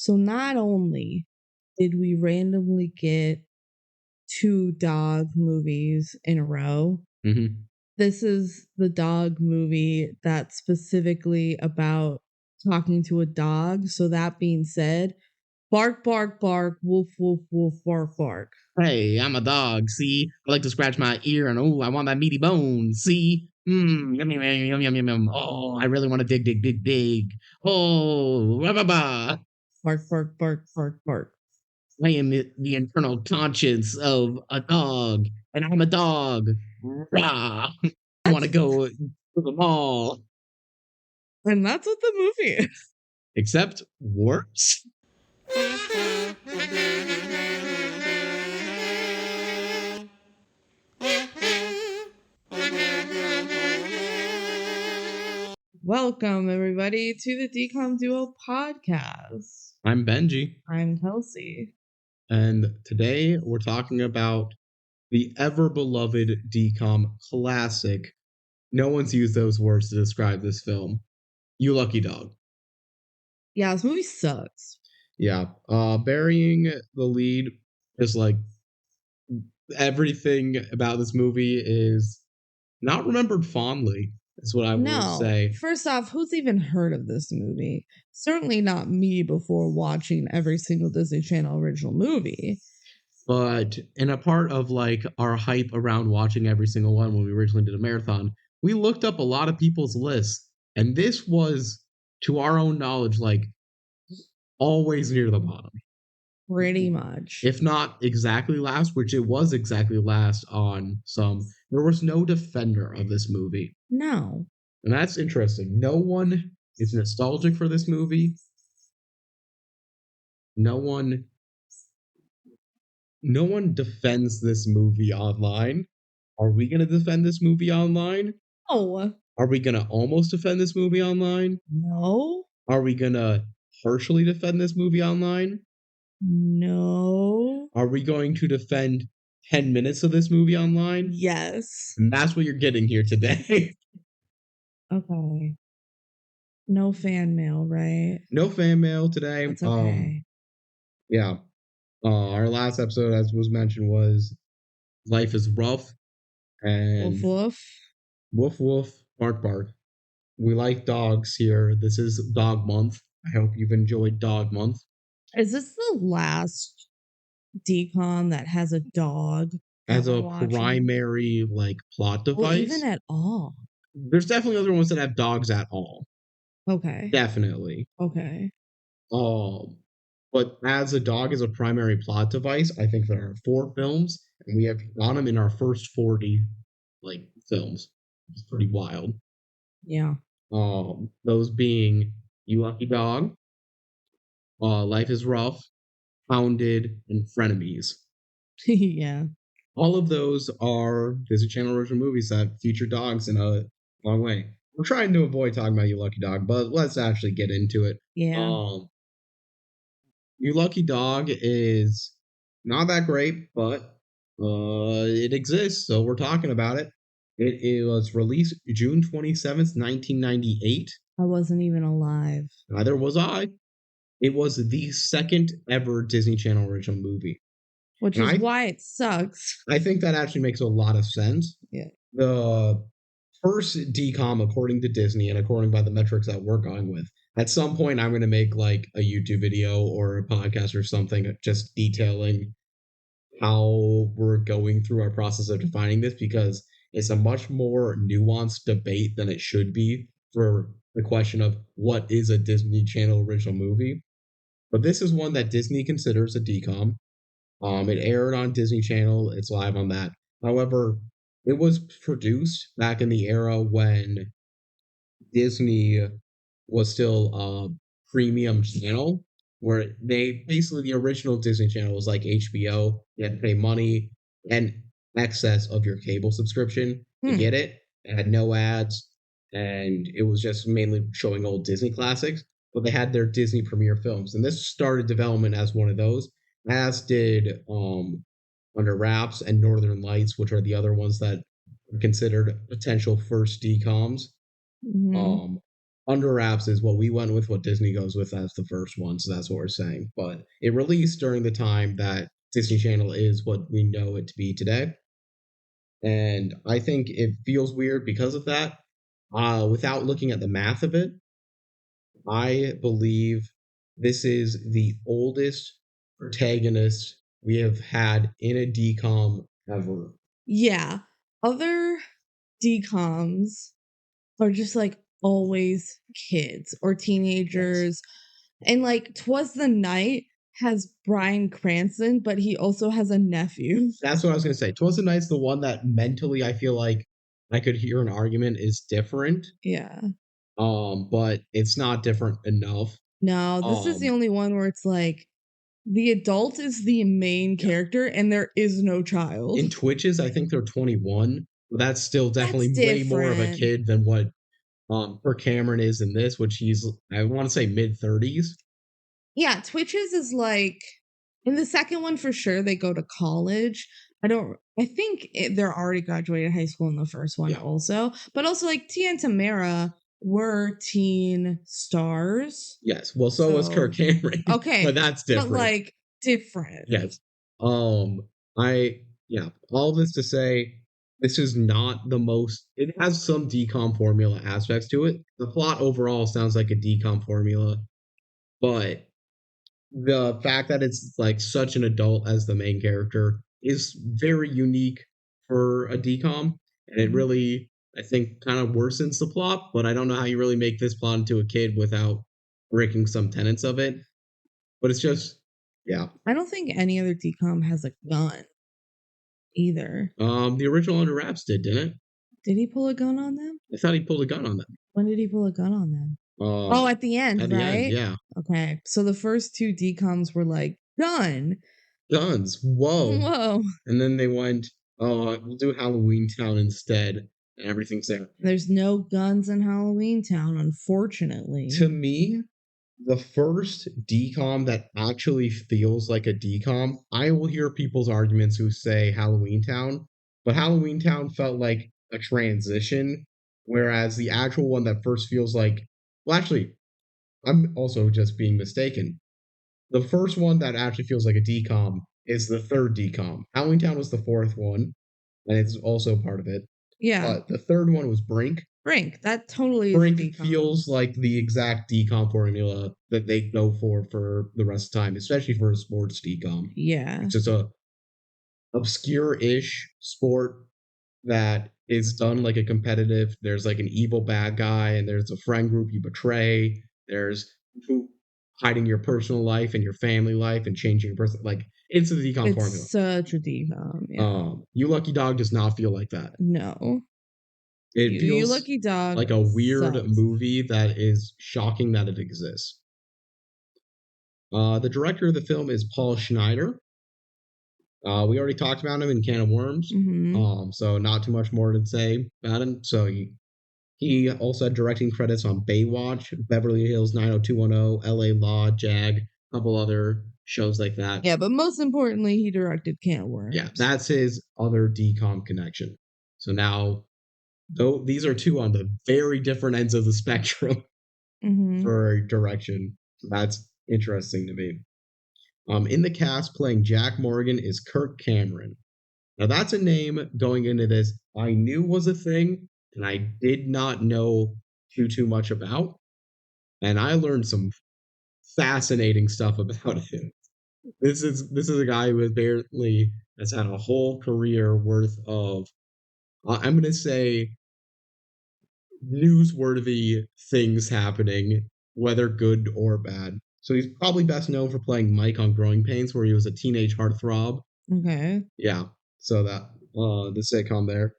So not only did we randomly get 2 dog movies in a row, this is the dog movie that's specifically about talking to a dog. So that being said, bark, bark, bark, woof, woof, woof, bark, bark. Hey, I'm a dog, see? I like to scratch my ear and I want that meaty bone, see? Yum, yum, yum, yum, yum, yum, yum. Oh, I really want to dig, dig, dig, dig. Oh, rah, bah, bah. Bark, bark, bark, bark, bark. I am the internal conscience of a dog, and I'm a dog. Rah. I want to go to the mall. And that's what the movie is. Except worse. Welcome, everybody, to the DCOM Duo podcast. I'm Benji. I'm Kelsey. And today we're talking about the ever-beloved DCOM classic. No one's used those words to describe this film. You Lucky Dog. Yeah, this movie sucks. Yeah. Burying the lead is like everything about this movie is not remembered fondly, is what I will say. First off, who's even heard of this movie? Certainly not me before watching every single Disney Channel original movie. But in a part of like our hype around watching every single one when we originally did a marathon, we looked up a lot of people's lists, and this was, to our own knowledge, like always near the bottom. Pretty much. If not exactly last, which it was exactly last on some, there was no defender of this movie. No. And that's interesting. No one is nostalgic for this movie. No one defends this movie online. Are we going to defend this movie online? No. Are we going to almost defend this movie online? No. Are we going to partially defend this movie online? No. Are we going to defend 10 minutes of this movie online? Yes. And that's what you're getting here today. Okay. No fan mail, right? No fan mail today. It's okay. Yeah. Our last episode, as was mentioned, was Life is Rough. And woof woof. Woof woof, bark bark. We like dogs here. This is Dog Month. I hope you've enjoyed Dog Month. Is this the last DCOM that has a dog as a primary like plot device? Well, even at all. There's definitely other ones that have dogs at all. Okay. Definitely. Okay. But as a dog as a primary plot device, I think there are 4 films, and we have got them in our first 40 like films. It's pretty wild. Yeah. Those being You Lucky Dog, Life is Rough, Hounded, and Frenemies. Yeah. All of those are Disney Channel original movies that feature dogs in a long way. We're trying to avoid talking about You Lucky Dog, but let's actually get into it. Yeah. You Lucky Dog is not that great, but it exists, so we're talking about it. It was released June 27th, 1998. I wasn't even alive. Neither was I. It was the second ever Disney Channel original movie. Which is why it sucks. I think that actually makes a lot of sense. Yeah. The first DCOM, according to Disney and according by the metrics that we're going with, at some point I'm going to make like a YouTube video or a podcast or something just detailing how we're going through our process of defining this, because it's a much more nuanced debate than it should be for the question of what is a Disney Channel original movie. But this is one that Disney considers a DCOM. It aired on Disney Channel. It's live on that. However, it was produced back in the era when Disney was still a premium channel, where they basically, the original Disney Channel was like HBO. You had to pay money and excess of your cable subscription to get it. It had no ads, and it was just mainly showing old Disney classics. But they had their Disney premiere films, and this started development as one of those, as did Under Wraps and Northern Lights, which are the other ones that are considered potential first DCOMs. Under Wraps is what we went with, what Disney goes with as the first one, so that's what we're saying. But it released during the time that Disney Channel is what we know it to be today. And I think it feels weird because of that. Without looking at the math of it, I believe this is the oldest protagonist we have had in a DCOM ever. Yeah. Other DCOMs are just like always kids or teenagers. Yes. And like 'Twas the Night has Bryan Cranston, but he also has a nephew. That's what I was going to say. 'Twas the Night's the one that mentally I feel like I could hear an argument is different. Yeah. But it's not different enough. No, this is the only one where it's like the adult is the main character and there is no child. In Twitches, I think they're 21. But that's still definitely way more of a kid than what Per Cameron is in this, which he's, I want to say, mid-30s. Yeah, Twitches is like, in the second one for sure, they go to college. I think they're already graduated high school in the first one also. But also like Tia and Tamara were teen stars. Yes. Well, so was Kirk Cameron. Okay. But that's different. But like different. Yes. All this to say, this is not the most, it has some DCOM formula aspects to it. The plot overall sounds like a DCOM formula, but the fact that it's like such an adult as the main character is very unique for a DCOM, and it really, I think, kind of worsens the plot, but I don't know how you really make this plot into a kid without breaking some tenets of it. But it's just, yeah. I don't think any other DCOM has a gun either. The original Under Wraps didn't it? Did he pull a gun on them? I thought he pulled a gun on them. When did he pull a gun on them? At the end, at right? The end, yeah. Okay, so the first two DCOMs were like, guns. Whoa. And then they went, we'll do Halloween Town instead, and everything's there. There's no guns in Halloween Town, unfortunately. To me, the first DCOM that actually feels like a DCOM, I will hear people's arguments who say Halloween Town, but Halloween Town felt like a transition, whereas the actual one that first feels like, well, actually, I'm also just being mistaken. The first one that actually feels like a DCOM is the third DCOM. Halloween Town was the fourth one, and it's also part of it. Yeah. But the third one was Brink. That totally Brink is feels like the exact DCOM formula that they go for the rest of the time, especially for a sports DCOM. Yeah. It's just a obscure-ish sport that is done like a competitive. There's like an evil bad guy, and there's a friend group you betray. There's hiding your personal life and your family life and changing your person. Like, it's a DCOM formula. It's such a DCOM. Yeah. You Lucky Dog does not feel like that. No. It feels You Lucky Dog like a weird movie that is shocking that it exists. The director of the film is Paul Schneider. We already talked about him in Can of Worms. Mm-hmm. So not too much more to say about him. So he also had directing credits on Baywatch, Beverly Hills 90210, LA Law, Jag, a couple other shows like that. Yeah, but most importantly, he directed Can of Worms. Yeah, that's his other DCOM connection. So now, though these are two on the very different ends of the spectrum for direction. So that's interesting to me. In the cast playing Jack Morgan is Kirk Cameron. Now that's a name going into this I knew was a thing, and I did not know too much about. And I learned some fascinating stuff about him. This is a guy who apparently has had a whole career worth of, I'm going to say, newsworthy things happening, whether good or bad. So he's probably best known for playing Mike on Growing Pains, where he was a teenage heartthrob. Okay. Yeah. So that the sitcom there.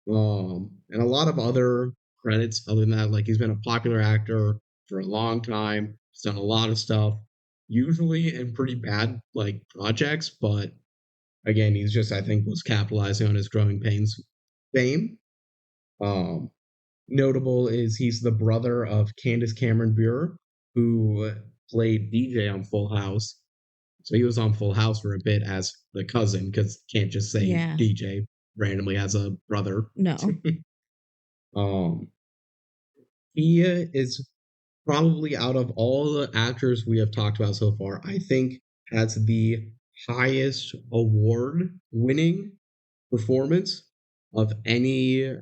And a lot of other credits other than that. Like, he's been a popular actor for a long time. He's done a lot of stuff, usually in pretty bad like projects, but again, he's just, I think, was capitalizing on his Growing Pains fame. Notable is he's the brother of Candace Cameron Bure, who played DJ on Full House. So he was on Full House for a bit as the cousin, because can't just say DJ randomly as a brother. No. He is probably out of all the actors we have talked about so far, I think has the highest award winning performance of any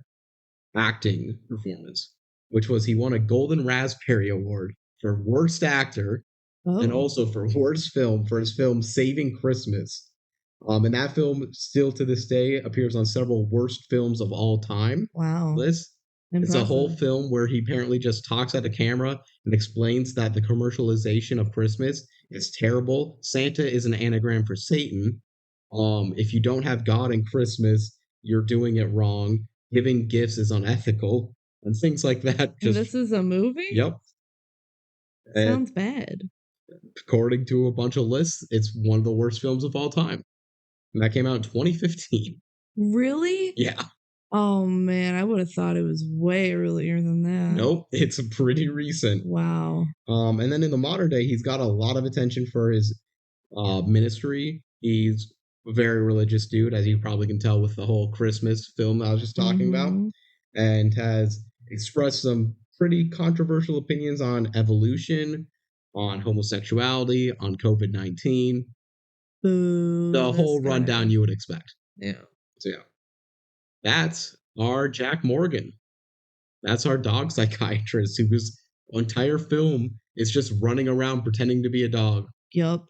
acting performance, which was he won a Golden Raspberry Award for Worst Actor and also for Worst Film for his film Saving Christmas. And that film still to this day appears on several worst films of all time lists. It's a whole film where he apparently just talks at the camera and explains that the commercialization of Christmas is terrible. Santa is an anagram for Satan. If you don't have God in Christmas, you're doing it wrong. Giving gifts is unethical and things like that. And this is a movie? Yep. Sounds bad. According to a bunch of lists, it's one of the worst films of all time. And that came out in 2015. Really? Yeah. Oh man, I would have thought it was way earlier than that. Nope, it's pretty recent. Wow. And then in the modern day, he's got a lot of attention for his ministry. He's a very religious dude, as you probably can tell with the whole Christmas film I was just talking about, and has expressed some pretty controversial opinions on evolution, on homosexuality, on COVID-19. The whole rundown you would expect. Yeah. So yeah. That's our Jack Morgan. That's our dog psychiatrist whose entire film is just running around pretending to be a dog. Yup.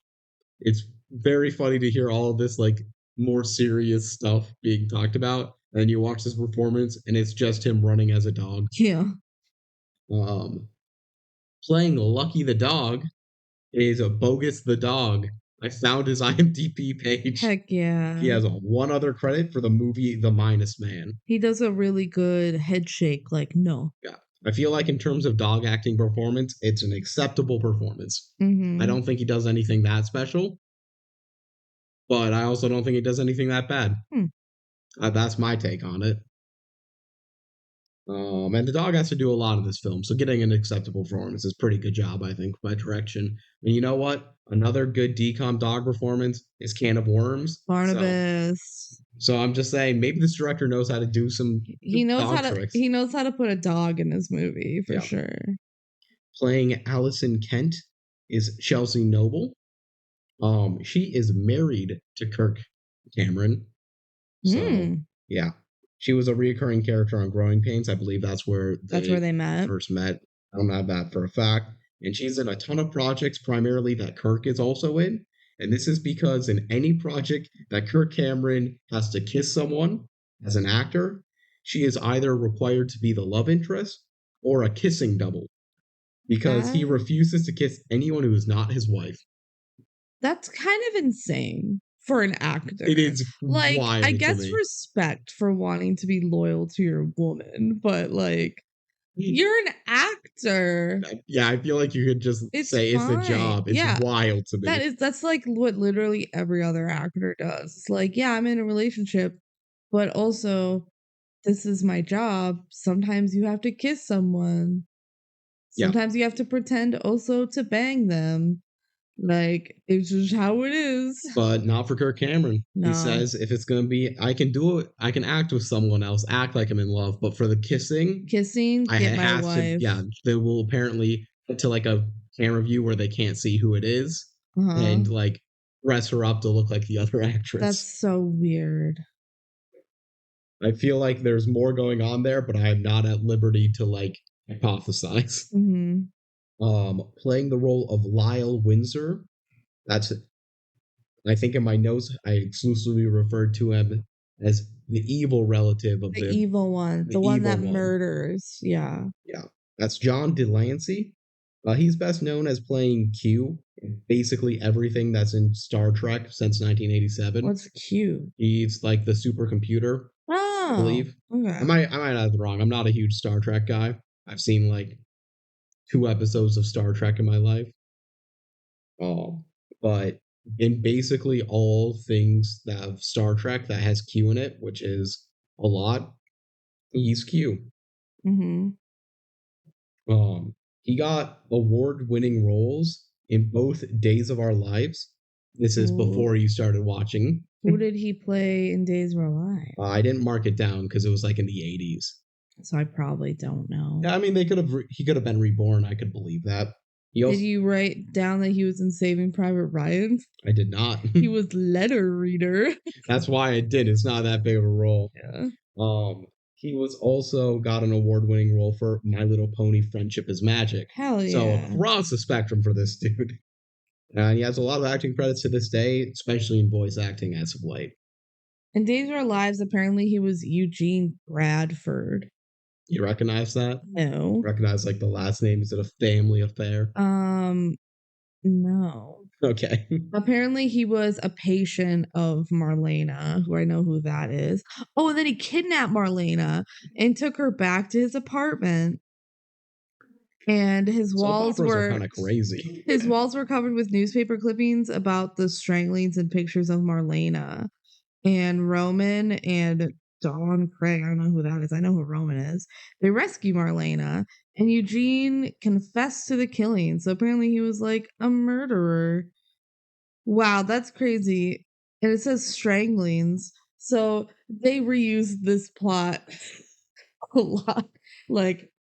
It's very funny to hear all of this like more serious stuff being talked about. And then you watch this performance and it's just him running as a dog. Yeah. Playing Lucky the dog is a Bogus the dog. I found his IMDb page. Heck yeah. He has one other credit for the movie The Minus Man. He does a really good head shake, like, no. Yeah. I feel like in terms of dog acting performance, it's an acceptable performance. I don't think he does anything that special, but I also don't think he does anything that bad. That's my take on it. And the dog has to do a lot of this film, so getting an acceptable performance is a pretty good job, I think, by direction. And you know what? Another good DCOM dog performance is Can of Worms. Barnabas. So I'm just saying, maybe this director knows how to do some tricks. He knows how to put a dog in his movie, for sure. Playing Allison Kent is Chelsea Noble. She is married to Kirk Cameron. So, yeah. She was a reoccurring character on Growing Pains. I believe that's where they met. First met. I don't have that for a fact. And she's in a ton of projects, primarily that Kirk is also in. And this is because in any project that Kirk Cameron has to kiss someone as an actor, she is either required to be the love interest or a kissing double. Because he refuses to kiss anyone who is not his wife. That's kind of insane. For an actor. It is like, wild I guess to me. respect for wanting to be loyal to your woman, but like, you're an actor. Yeah, I feel like you could just say it's a job. It's wild to me. That's like what literally every other actor does. It's like, yeah, I'm in a relationship, but also this is my job. Sometimes you have to kiss someone. Sometimes you have to pretend also to bang them. Like, it's just how it is. But not for Kirk Cameron. No. He says if it's going to be, I can do it. I can act with someone else, act like I'm in love. But for the kissing, get my wife. They will apparently get to like a camera view where they can't see who it is and like dress her up to look like the other actress. That's so weird. I feel like there's more going on there, but I am not at liberty to like hypothesize. Playing the role of Lyle Windsor. That's it. I think in my notes I exclusively referred to him as the evil relative of the evil one, the one that murders. Yeah. That's John Delancey. He's best known as playing Q in basically everything that's in Star Trek since 1987. What's Q? He's like the supercomputer. I believe. Okay. I might have it wrong. I'm not a huge Star Trek guy. I've seen like 2 episodes of Star Trek in my life. But in basically all things that have Star Trek that has Q in it, which is a lot, he's Q. He got award-winning roles in both Days of Our Lives. This is before you started watching. Who did he play in Days of Our Lives? I didn't mark it down because it was like in the 80s. So I probably don't know. Yeah, I mean, he could have been reborn. I could believe that. Did you write down that he was in Saving Private Ryan? I did not. He was letter reader. That's why I did. It's not that big of a role. Yeah. He was also got an award-winning role for My Little Pony: Friendship is Magic. Hell yeah. So across the spectrum for this dude. And he has a lot of acting credits to this day, especially in voice acting as of late. In Days of Our Lives, apparently he was Eugene Bradford. You recognize that? No. Recognize like the last name? Is it a family affair? No. Okay. Apparently he was a patient of Marlena, who I know who that is. Oh, and then he kidnapped Marlena and took her back to his apartment. And his walls were kind of crazy. His walls were covered with newspaper clippings about the stranglings and pictures of Marlena. And Roman and Don Craig, I don't know who that is. I know who Roman is. They rescue Marlena, and Eugene confessed to the killing. So apparently he was like a murderer. Wow, that's crazy. And it says stranglings. So they reused this plot a lot. Like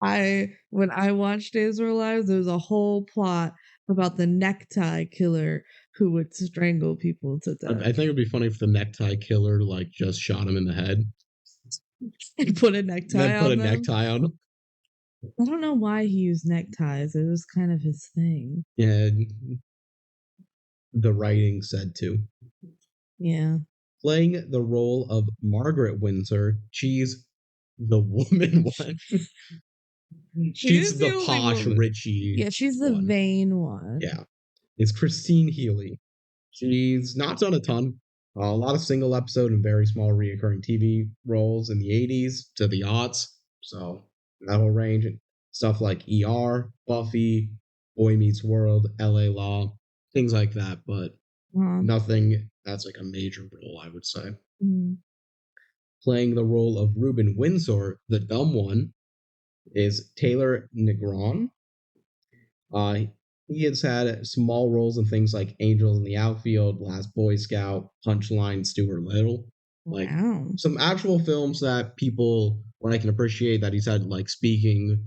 when I watched Days of Our Lives, there was a whole plot about the necktie killer who would strangle people to death. I think it'd be funny if the necktie killer like just shot him in the head and put a necktie on. Necktie on him. I don't know why he used neckties. It was kind of his thing. Yeah, the writing said to. Yeah. Playing the role of Margaret Windsor, she's the woman one. She's the posh Richie. Yeah, she's the vain one. Yeah. It's Christine Healy. She's not done a ton. A lot of single episode and very small reoccurring TV roles in the 80s to the aughts. So that whole range. Stuff like ER, Buffy, Boy Meets World, LA Law, things like that. But nothing that's like a major role, I would say. Mm. Playing the role of Ruben Windsor, the dumb one, is Taylor Negron. He has had small roles in things like Angels in the Outfield, Last Boy Scout, Punchline, Stuart Little. Like some actual films that people, where I can appreciate that he's had like speaking,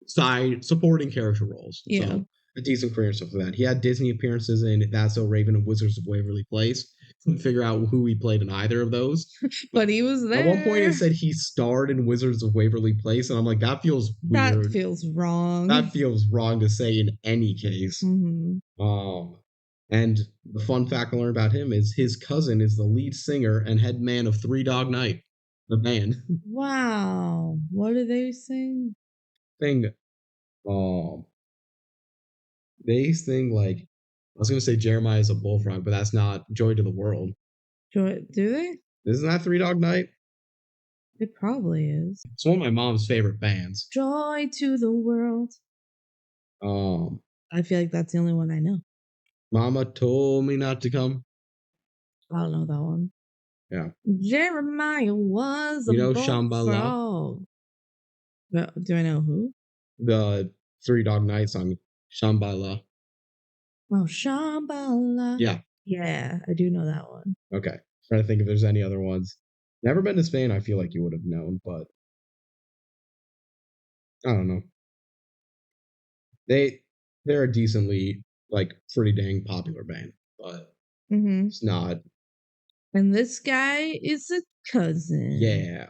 supporting character roles. Yeah. So a decent career stuff for that. He had Disney appearances in That's So Raven and Wizards of Waverly Place. Couldn't figure out who he played in either of those. But he was there. At one point it said he starred in Wizards of Waverly Place, and I'm like, that feels weird. That feels wrong. That feels wrong to say in any case. Mm-hmm. And the fun fact I learned about him is his cousin is the lead singer and head man of Three Dog Night, the band. Wow. What do they sing? They sing like, I was going to say Jeremiah is a bullfrog, but that's not Joy to the World. Do they? Isn't that Three Dog Night? It probably is. It's one of my mom's favorite bands. Joy to the World. I feel like that's the only one I know. Mama told me not to come. I don't know that one. Yeah. Jeremiah was a Shambhala. Do I know who? The Three Dog Night song, Shambhala. Oh, Shambhala. Yeah. Yeah, I do know that one. Okay. Trying to think if there's any other ones. Never been to Spain, I feel like you would have known, but I don't know. They're a decently, like, pretty dang popular band, but it's not. And this guy is a cousin. Yeah.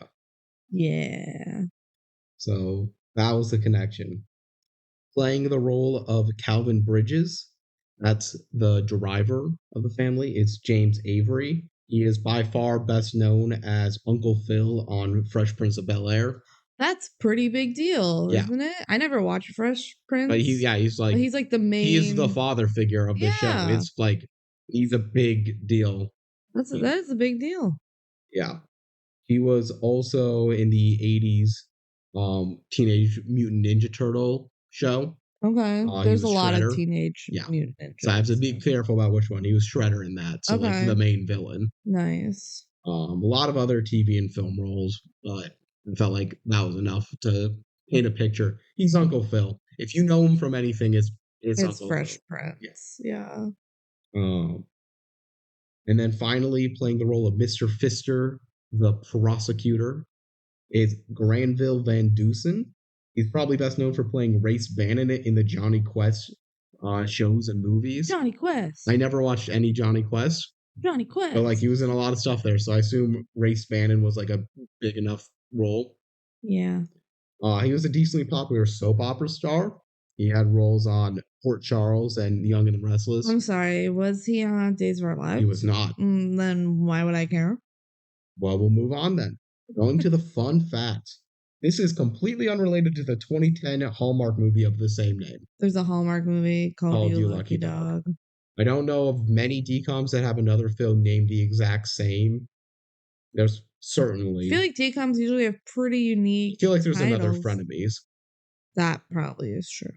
Yeah. So that was the connection. Playing the role of Calvin Bridges, that's the driver of the family, is James Avery. He is by far best known as Uncle Phil on Fresh Prince of Bel-Air. That's pretty big deal, isn't it? I never watched Fresh Prince. But he's like the main. He's the father figure of the show. It's like he's a big deal. That is a big deal. Yeah. He was also in the 80s Teenage Mutant Ninja Turtle show. Okay. There's a lot of Teenage Mutant Ninja. So I have to be careful about which one. He was Shredder in that. So like the main villain. Nice. A lot of other TV and film roles, but I felt like that was enough to paint a picture. He's Uncle Phil. If you know him from anything, it's Uncle Fresh Phil. Prince. Yes. Yeah. And then finally playing the role of Mr. Pfister, the prosecutor, is Granville Van Dusen. He's probably best known for playing Race Bannon in the Johnny Quest shows and movies. Johnny Quest. I never watched any Johnny Quest. Johnny Quest. But like he was in a lot of stuff there, so I assume Race Bannon was like a big enough role. Yeah. He was a decently popular soap opera star. He had roles on Port Charles and Young and the Restless. I'm sorry, was he on Days of Our Lives? He was not. Then why would I care? Well, we'll move on then. Going to the fun facts. This is completely unrelated to the 2010 Hallmark movie of the same name. There's a Hallmark movie called You Lucky Dog. I don't know of many DCOMs that have another film named the exact same. There's certainly. I feel like DCOMs usually have pretty unique. I feel like there's titles. another Frenemies. That probably is true.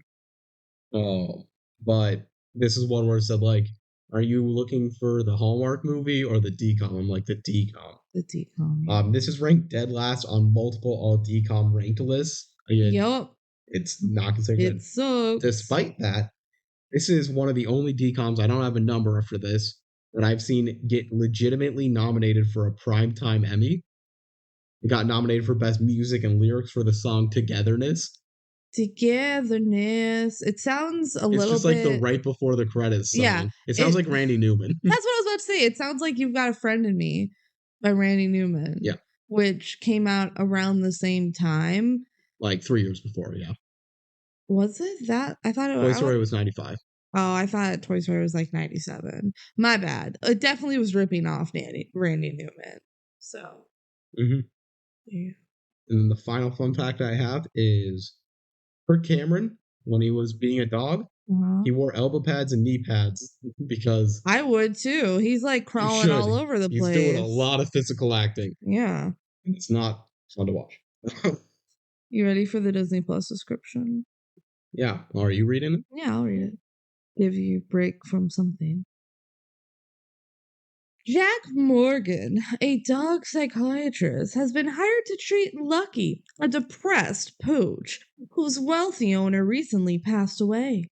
Oh, but this is one where it said like, are you looking for the Hallmark movie or the DCOM? I'm like the DCOM. The DCOM. Yeah. This is ranked dead last on multiple all DCOM ranked lists. Again, yep. It's not considered good. It sucks. Despite that, this is one of the only DCOMs, I don't have a number after this, that I've seen get legitimately nominated for a Primetime Emmy. It got nominated for Best Music and Lyrics for the song Togetherness. Togetherness. It sounds a little bit... It's just like the right before the credits song. Yeah. It sounds like Randy Newman. That's what I was about to say. It sounds like You've Got a Friend in Me by Randy Newman. Yeah. Which came out around the same time. Like 3 years before, yeah. Was it that? I thought it was... Toy Story was 95. Oh, I thought Toy Story was like 97. My bad. It definitely was ripping off Randy Newman. So. Mm-hmm. Yeah. And then the final fun fact I have is Kirk Cameron, when he was being a dog, he wore elbow pads and knee pads because... I would too. He's like crawling all over the place. He's doing a lot of physical acting. Yeah. It's not fun to watch. You ready for the Disney Plus description? Yeah. Are you reading it? Yeah, I'll read it. Give you a break from something. Jack Morgan, a dog psychiatrist, has been hired to treat Lucky, a depressed pooch whose wealthy owner recently passed away.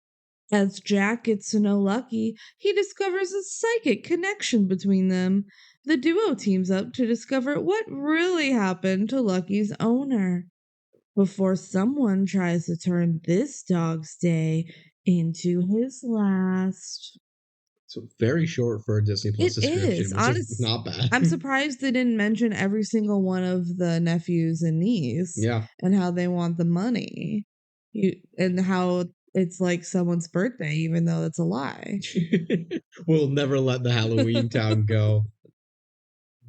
As Jack gets to know Lucky, he discovers a psychic connection between them. The duo teams up to discover what really happened to Lucky's owner before someone tries to turn this dog's day into his last. So very short for a Disney Plus description. Is. Honestly, not bad. I'm surprised they didn't mention every single one of the nephews and niece. Yeah. And how they want the money. And how it's like someone's birthday, even though it's a lie. We'll never let the Halloween town go.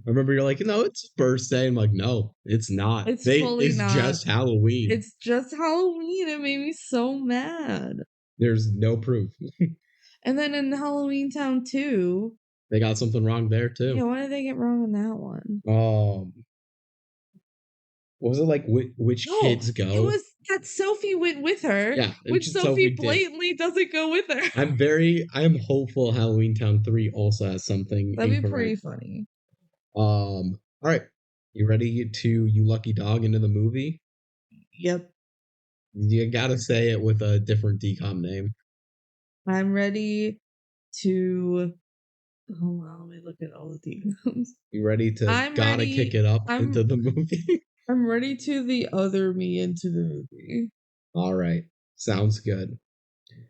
I remember you're like, no, it's birthday. I'm like, no, it's not. It's not. Just Halloween. It's just Halloween. It made me so mad. There's no proof. And then in Halloween Town 2... They got something wrong there, too. Yeah, what did they get wrong in that one? What was it like, which kids go? It was that Sophie went with her. Yeah. Which Sophie blatantly doesn't go with her. I am hopeful Halloween Town 3 also has something That'd incorrect. Be pretty funny. All right. You ready to You Lucky Dog into the movie? Yep. You gotta say it with a different DCOM name. I'm ready to... Hold on, let me look at all the DCOMs. You ready to kick it up into the movie? I'm ready to the other me into the movie. All right. Sounds good.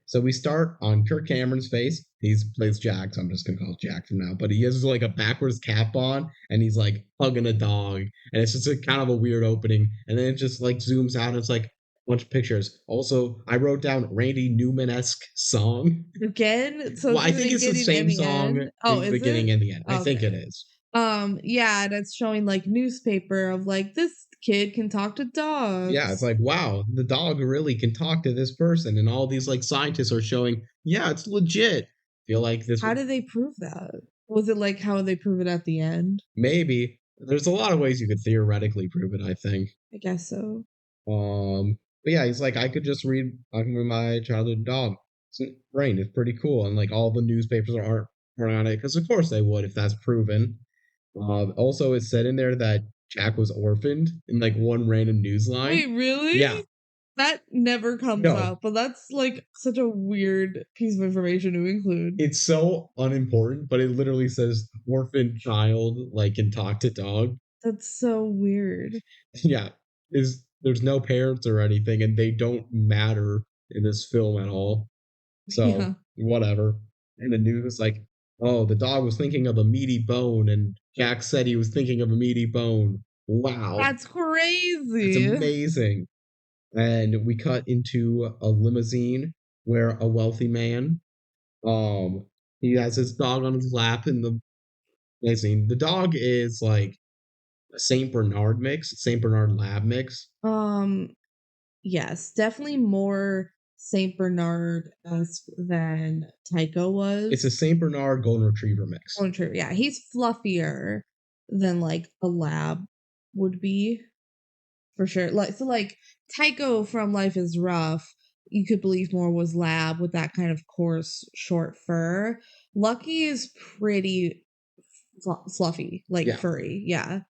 So we start on Kirk Cameron's face. He plays Jack, so I'm just going to call it Jack from now. But he has like a backwards cap on, and he's like hugging a dog. And it's just a kind of a weird opening. And then it just like zooms out, and it's like a bunch of pictures. Also, I wrote down Randy Newman-esque song. Again? So well, I think it's the same song in the beginning and the end. Okay. I think it is. Yeah, and it's showing like newspaper of like this kid can talk to dogs. Yeah, it's like, wow, the dog really can talk to this person, and all these like scientists are showing, yeah, it's legit. Feel like this. How did they prove that? Was it like how they prove it at the end? Maybe. There's a lot of ways you could theoretically prove it, I think. I guess so. But yeah, he's like, I could just read talking with my childhood dog. It's brain. It's pretty cool, and like all the newspapers aren't on it because of course they would if that's proven. Also, it said in there that Jack was orphaned in like one random news line. Wait, really? Yeah. That never comes up, but that's like such a weird piece of information to include. It's so unimportant, but it literally says orphan child like can talk to dog. That's so weird. Yeah. There's no parents or anything, and they don't matter in this film at all. So whatever. And the news like, oh, the dog was thinking of a meaty bone, and Jack said he was thinking of a meaty bone. Wow. That's crazy. It's amazing. And we cut into a limousine where a wealthy man, he has his dog on his lap in the amazing. The dog is like a Saint Bernard mix, Saint Bernard Lab mix. Yes, definitely more Saint Bernard-esque than Tycho was. It's a Saint Bernard Golden Retriever mix. Golden Retriever, yeah, he's fluffier than like a lab would be, for sure. Like Tycho from Life is Rough, you could believe more was lab with that kind of coarse short fur. Lucky is pretty fluffy, like furry, yeah.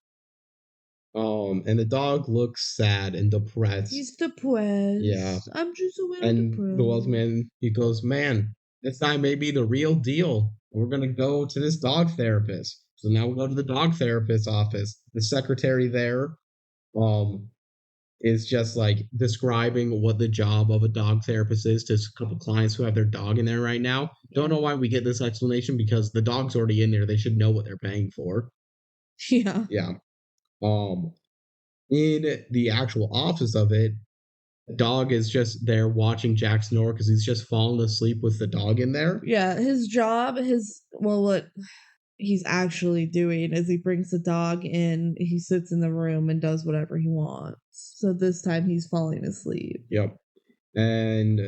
And the dog looks sad and depressed. He's depressed. Yeah. I'm just a little and depressed. The wealthy man, he goes, man, this time may be the real deal. We're gonna go to this dog therapist. So now we'll go to the dog therapist's office. The secretary there, is just like describing what the job of a dog therapist is to a couple clients who have their dog in there right now. Don't know why we get this explanation because the dog's already in there. They should know what they're paying for. Yeah. Yeah. In the actual office of it, the dog is just there watching Jack snore because he's just fallen asleep with the dog in there. Yeah, his job, what he's actually doing is he brings the dog in, he sits in the room and does whatever he wants. So this time he's falling asleep. Yep. And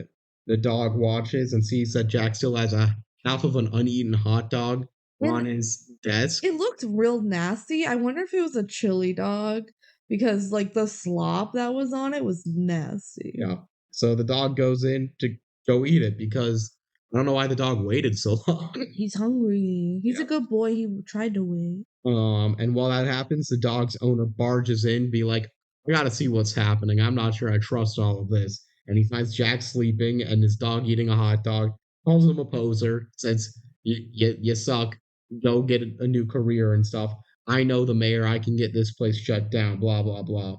the dog watches and sees that Jack still has a half of an uneaten hot dog on his desk. It looked real nasty. I wonder if it was a chili dog because like the slop that was on it was nasty. Yeah. So the dog goes in to go eat it because I don't know why the dog waited so long. He's hungry. He's a good boy. He tried to wait. And while that happens, the dog's owner barges in, be like, I gotta see what's happening. I'm not sure I trust all of this. And he finds Jack sleeping and his dog eating a hot dog, calls him a poser, says, you suck, go get a new career and stuff. I know the mayor, I can get this place shut down, blah, blah, blah.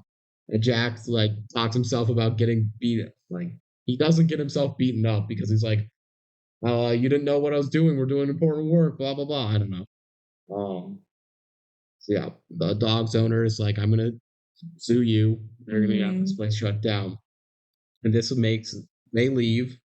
And Jack, like, talks himself about getting beat. Like, he doesn't get himself beaten up because he's like, you didn't know what I was doing. We're doing important work, blah, blah, blah. I don't know. So yeah, the dog's owner is like, I'm going to sue you. They're going to get this place shut down. And this makes, they leave.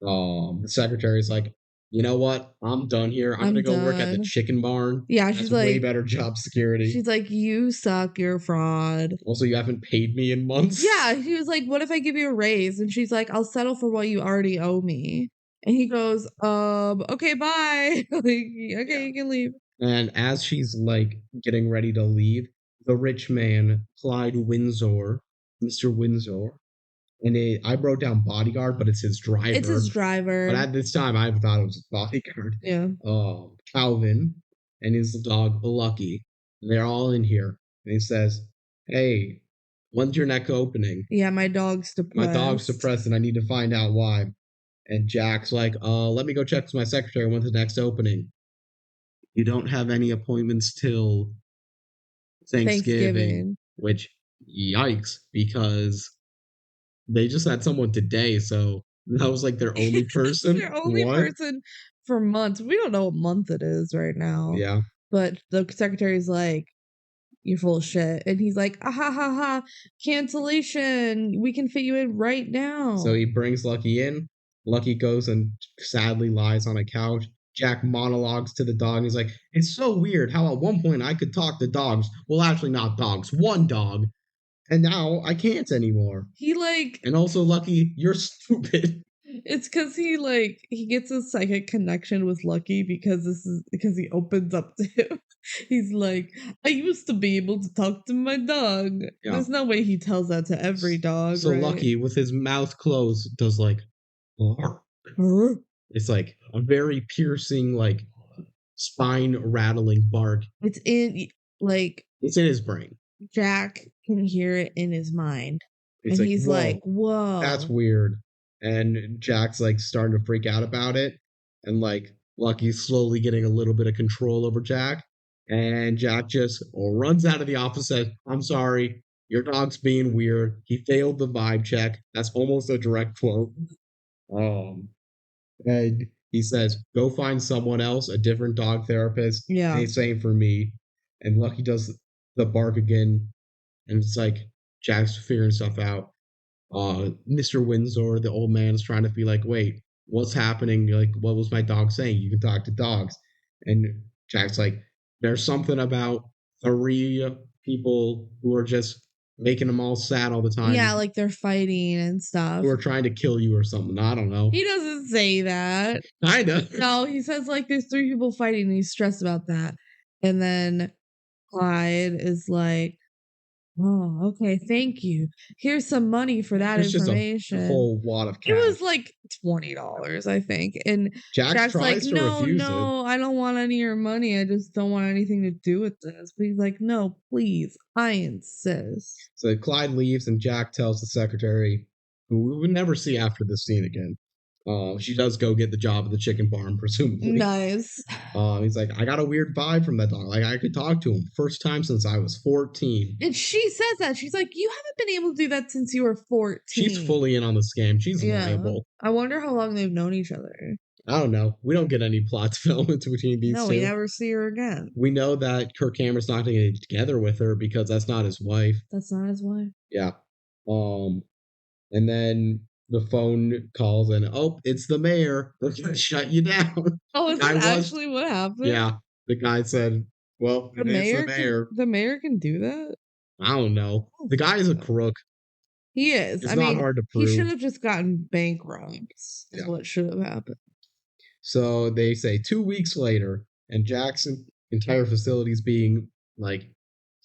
The secretary's like, you know what? I'm done here. I'm gonna go work at the chicken barn. Yeah, she's like, way better job security. She's like, you suck, you're a fraud. Also, you haven't paid me in months. Yeah, he was like, what if I give you a raise? And she's like, I'll settle for what you already owe me. And he goes, okay, bye. Like, okay, you can leave. And as she's like getting ready to leave, the rich man, Clyde Windsor, Mr. Windsor, and I wrote down bodyguard, but it's his driver. It's his driver. But at this time, I thought it was his bodyguard. Yeah. Calvin and his dog, Lucky. They're all in here. And he says, hey, when's your next opening? Yeah, my dog's depressed. My dog's depressed and I need to find out why. And Jack's like, let me go check with my secretary when's the next opening. You don't have any appointments till Thanksgiving. Which, yikes, because they just had someone today, so that was like their only person. Their only person for months. We don't know what month it is right now. Yeah. But the secretary's like, you're full of shit. And he's like, ah, ha, ha, ha, cancellation. We can fit you in right now. So he brings Lucky in. Lucky goes and sadly lies on a couch. Jack monologues to the dog. He's like, it's so weird how at one point I could talk to dogs. Well, actually not dogs. One dog. And now I can't anymore. And also, Lucky, you're stupid. It's because he gets a psychic connection with Lucky because he opens up to him. He's like, I used to be able to talk to my dog. Yeah. There's no way he tells that to every dog. So right? Lucky, with his mouth closed, does like, it's like a very piercing, like spine rattling bark. It's in his brain. Jack can hear it in his mind. And like, he's like, whoa. That's weird. And Jack's like starting to freak out about it. And like Lucky's slowly getting a little bit of control over Jack. And Jack just runs out of the office, says, I'm sorry, your dog's being weird. He failed the vibe check. That's almost a direct quote. And he says, go find someone else, a different dog therapist. Yeah. And he's saying for me. And Lucky does the bark again. And it's like Jack's figuring stuff out. Mr. Windsor, the old man, is trying to be like, wait, what's happening? Like, what was my dog saying? You can talk to dogs. And Jack's like, there's something about 3 people who are just making them all sad all the time. Yeah, like they're fighting and stuff. Who are trying to kill you or something. I don't know. He doesn't say that. Kinda. No, he says like there's 3 people fighting and he's stressed about that. And then Clyde is like, oh, okay, thank you. Here's some money for that information. Just a whole wad of cash. It was like $20, I think. And Jack's like, no, I don't want any of your money. I just don't want anything to do with this. But he's like, no, please, I insist. So Clyde leaves and Jack tells the secretary, who we would never see after this scene again. She does go get the job at the chicken farm, presumably. Nice. He's like, I got a weird vibe from that dog. Like, I could talk to him. First time since I was 14. And she says that. She's like, you haven't been able to do that since you were 14. She's fully in on the scam. She's liable. I wonder how long they've known each other. I don't know. We don't get any plot development between these two. No, we never see her again. We know that Kirk Cameron's not going to get together with her because that's not his wife. That's not his wife? Yeah. And then the phone calls and, it's the mayor. They're going to shut you down. Oh, is that actually what happened? Yeah. The guy said, well, the mayor. The mayor can do that? I don't know. The guy is a crook. He is. It's not hard to prove. He should have just gotten bankrupt. Is what should have happened. So they say 2 weeks later, and Jack's entire facility is being, like,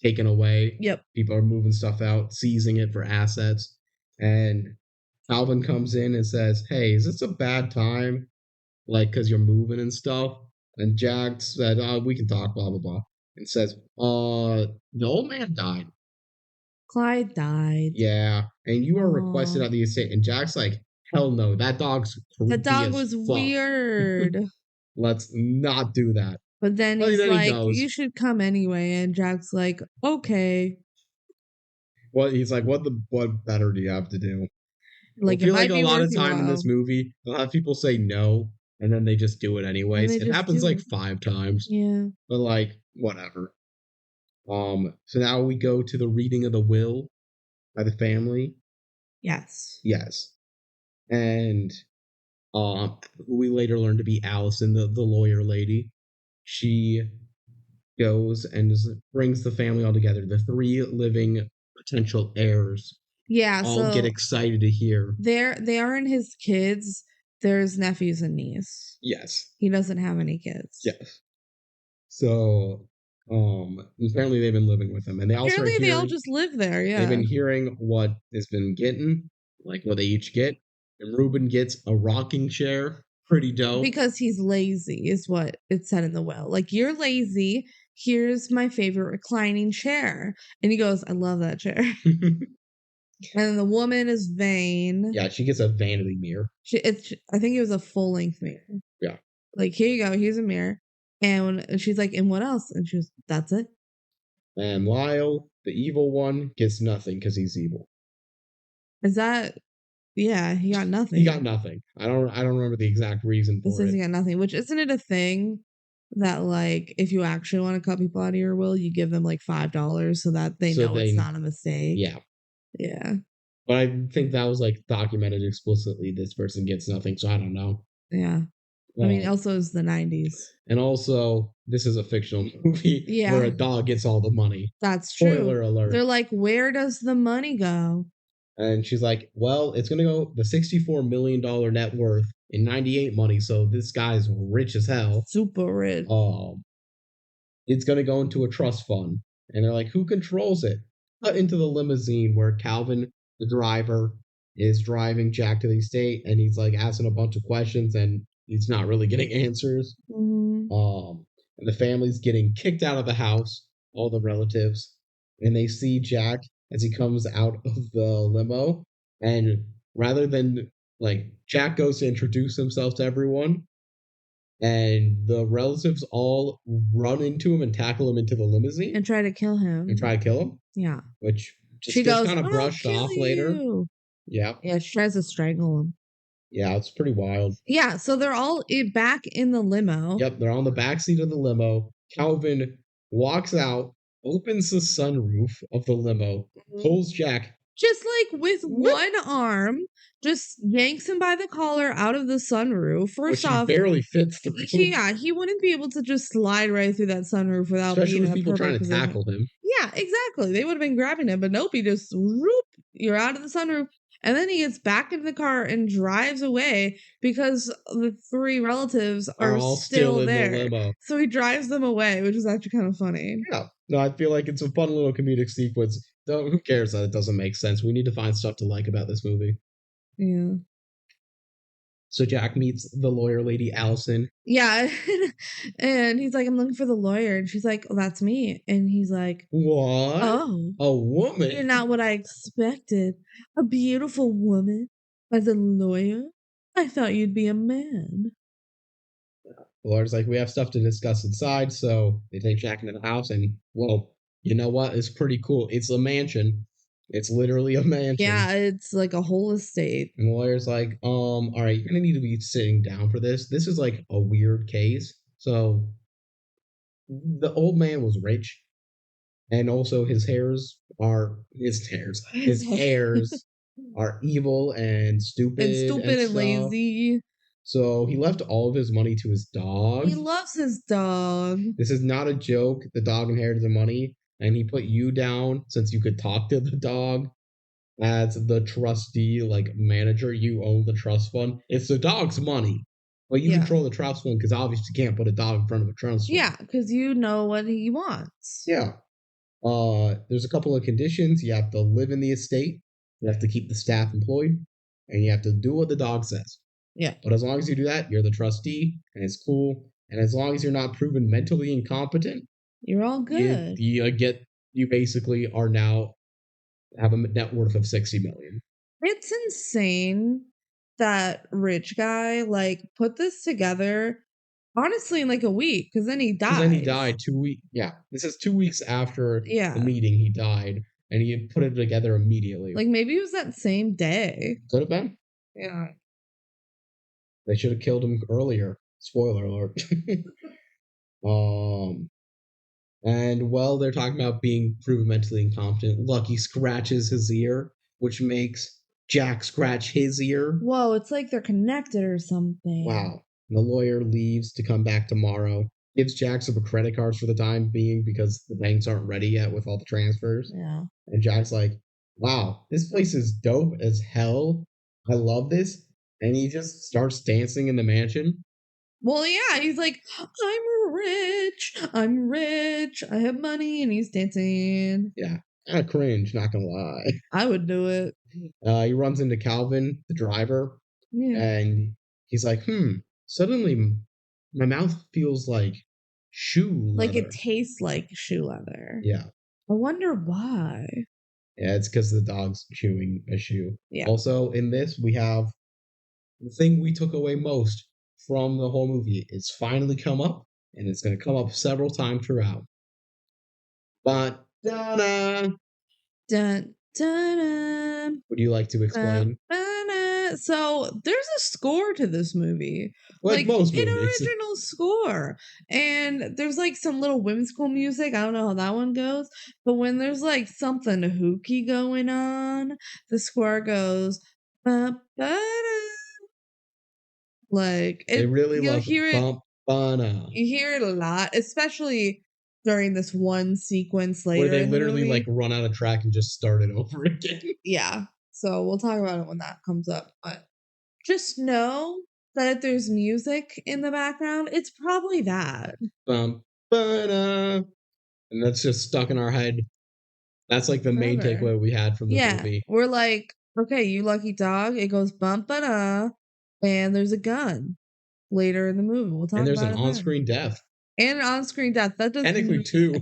taken away. Yep. People are moving stuff out, seizing it for assets. And Calvin comes in and says, hey, is this a bad time? Like, because you're moving and stuff? And Jack said, we can talk, blah, blah, blah. And says, the old man died. Clyde died. Yeah. And you are requested at the estate. And Jack's like, hell no, that dog's creepy. That dog was weird. Let's not do that. But then he's like, you should come anyway. And Jack's like, okay. Well, he's like, what better do you have to do? Like, I feel like a lot of time in this movie, a lot of people say no, and then they just do it anyways. It happens like 5 times. Yeah. But like, whatever. So now we go to the reading of the will by the family. Yes. Yes. And we later learn to be Allison, the lawyer lady. She goes and brings the family all together. The 3 living potential heirs. Yeah, all get excited to hear. They aren't his kids. There's nephews and niece. Yes. He doesn't have any kids. Yes. So, apparently they've been living with him, and they all just live there. Yeah. They've been hearing what has been getting, like what they each get. And Ruben gets a rocking chair. Pretty dope. Because he's lazy, is what it said in the will. Like, you're lazy. Here's my favorite reclining chair. And he goes, I love that chair. And the woman is vain. Yeah, she gets a vanity mirror. I think it was a full-length mirror. Yeah. Like, here you go. Here's a mirror. And she's like, and what else? And she goes, that's it. And Lyle, the evil one, gets nothing because he's evil. Is that... Yeah, he got nothing. He got nothing. I don't remember the exact reason for it. It says he got nothing, which isn't it a thing that, like, if you actually want to cut people out of your will, you give them like $5 so that they know it's not a mistake. Yeah. Yeah. But I think that was like documented explicitly. This person gets nothing, so I don't know. Yeah. I mean, also it's the 90s. And also, this is a fictional movie where a dog gets all the money. That's true. Spoiler alert. They're like, where does the money go? And she's like, well, it's going to go the $64 million net worth in 98 money. So this guy's rich as hell. Super rich. It's going to go into a trust fund. And they're like, who controls it? Cut into the limousine where Calvin, the driver, is driving Jack to the estate. And he's like asking a bunch of questions and he's not really getting answers. Mm-hmm. And the family's getting kicked out of the house, all the relatives. And they see Jack as he comes out of the limo, and rather than, like, Jack goes to introduce himself to everyone, And the relatives all run into him and tackle him into the limousine and try to kill him. Yeah. Which she gets goes, kind of brushed off later. Yeah. Yeah, she tries to strangle him. Yeah, it's pretty wild. Yeah, so they're all back in the limo. Yep, they're on the backseat of the limo. Calvin walks out, opens the sunroof of the limo, pulls Jack. Just like with one arm, just yanks him by the collar out of the sunroof. First off, barely fits through. Yeah, he wouldn't be able to just slide right through that sunroof without Especially being with in a people trying to position. tackle him. Yeah, exactly. They would have been grabbing him, but nope, he just whoop, you're out of the sunroof. And then he gets back into the car and drives away because the three relatives are all still there. The limo. So he drives them away, which is actually kind of funny. Yeah. No, I feel like it's a fun little comedic sequence. Though who cares that it doesn't make sense? We need to find stuff to like about this movie. Yeah. So Jack meets the lawyer lady, Allison. Yeah. And he's like, I'm looking for the lawyer. And she's like, oh, that's me. And he's like, what? Oh. A woman? You're not what I expected. A beautiful woman as a lawyer? I thought you'd be a man. The lawyer's like, we have stuff to discuss inside. So they take Jack into the house and, well, you know what? It's pretty cool. It's a mansion. It's literally a mansion. Yeah, it's like a whole estate. And the lawyer's like, all right, you're gonna need to be sitting down for this. This is like a weird case. So the old man was rich, and also his heirs are evil and stupid and lazy. So he left all of his money to his dog. He loves his dog. This is not a joke. The dog inherited the money, and he put you down since you could talk to the dog as the trustee, like manager. You own the trust fund. It's the dog's money, but you control the trust fund because obviously you can't put a dog in front of a trust fund. Yeah, because you know what he wants. Yeah. There's a couple of conditions. You have to live in the estate. You have to keep the staff employed, and you have to do what the dog says. Yeah. But as long as you do that, you're the trustee, and it's cool. And as long as you're not proven mentally incompetent, you're all good. You basically are now have a net worth of $60 million. It's insane that rich guy like put this together. Honestly, in like a week, because then he died. Then he died 2 weeks. Yeah, this is 2 weeks after the meeting. He died, and he put it together immediately. Like maybe it was that same day. Could have been. Yeah. They should have killed him earlier. Spoiler alert. And while they're talking about being proven mentally incompetent, Lucky scratches his ear, which makes Jack scratch his ear. Whoa, it's like they're connected or something. Wow. And the lawyer leaves to come back tomorrow. Gives Jack some credit cards for the time being because the banks aren't ready yet with all the transfers. Yeah. And Jack's like, wow, this place is dope as hell. I love this. And he just starts dancing in the mansion. Well, yeah, he's like, I'm rich, I have money, and he's dancing. Yeah, kind of cringe, not gonna lie. I would do it. He runs into Calvin, the driver, and he's like, suddenly my mouth feels like shoe leather. Like it tastes like shoe leather. Yeah. I wonder why. Yeah, it's because the dog's chewing a shoe. Yeah. Also, in this, we have the thing we took away most from the whole movie. It's finally come up, and it's going to come up several times throughout. But dun dun dun. Would you like to explain? So there's a score to this movie, like most movies. An original score, and there's like some little whimsical music. I don't know how that one goes, but when there's like something hooky going on, the score goes. Like they really love hear it. You hear it a lot, especially during this one sequence later. Where they literally like run out of track and just start it over again. Yeah. So we'll talk about it when that comes up. But just know that if there's music in the background, it's probably that. And that's just stuck in our head. That's like the main takeaway we had from the movie. We're like, okay, you lucky dog. It goes bump and there's a gun later in the movie. We'll talk about it. And there's an on-screen death. And an on-screen death. That does technically two.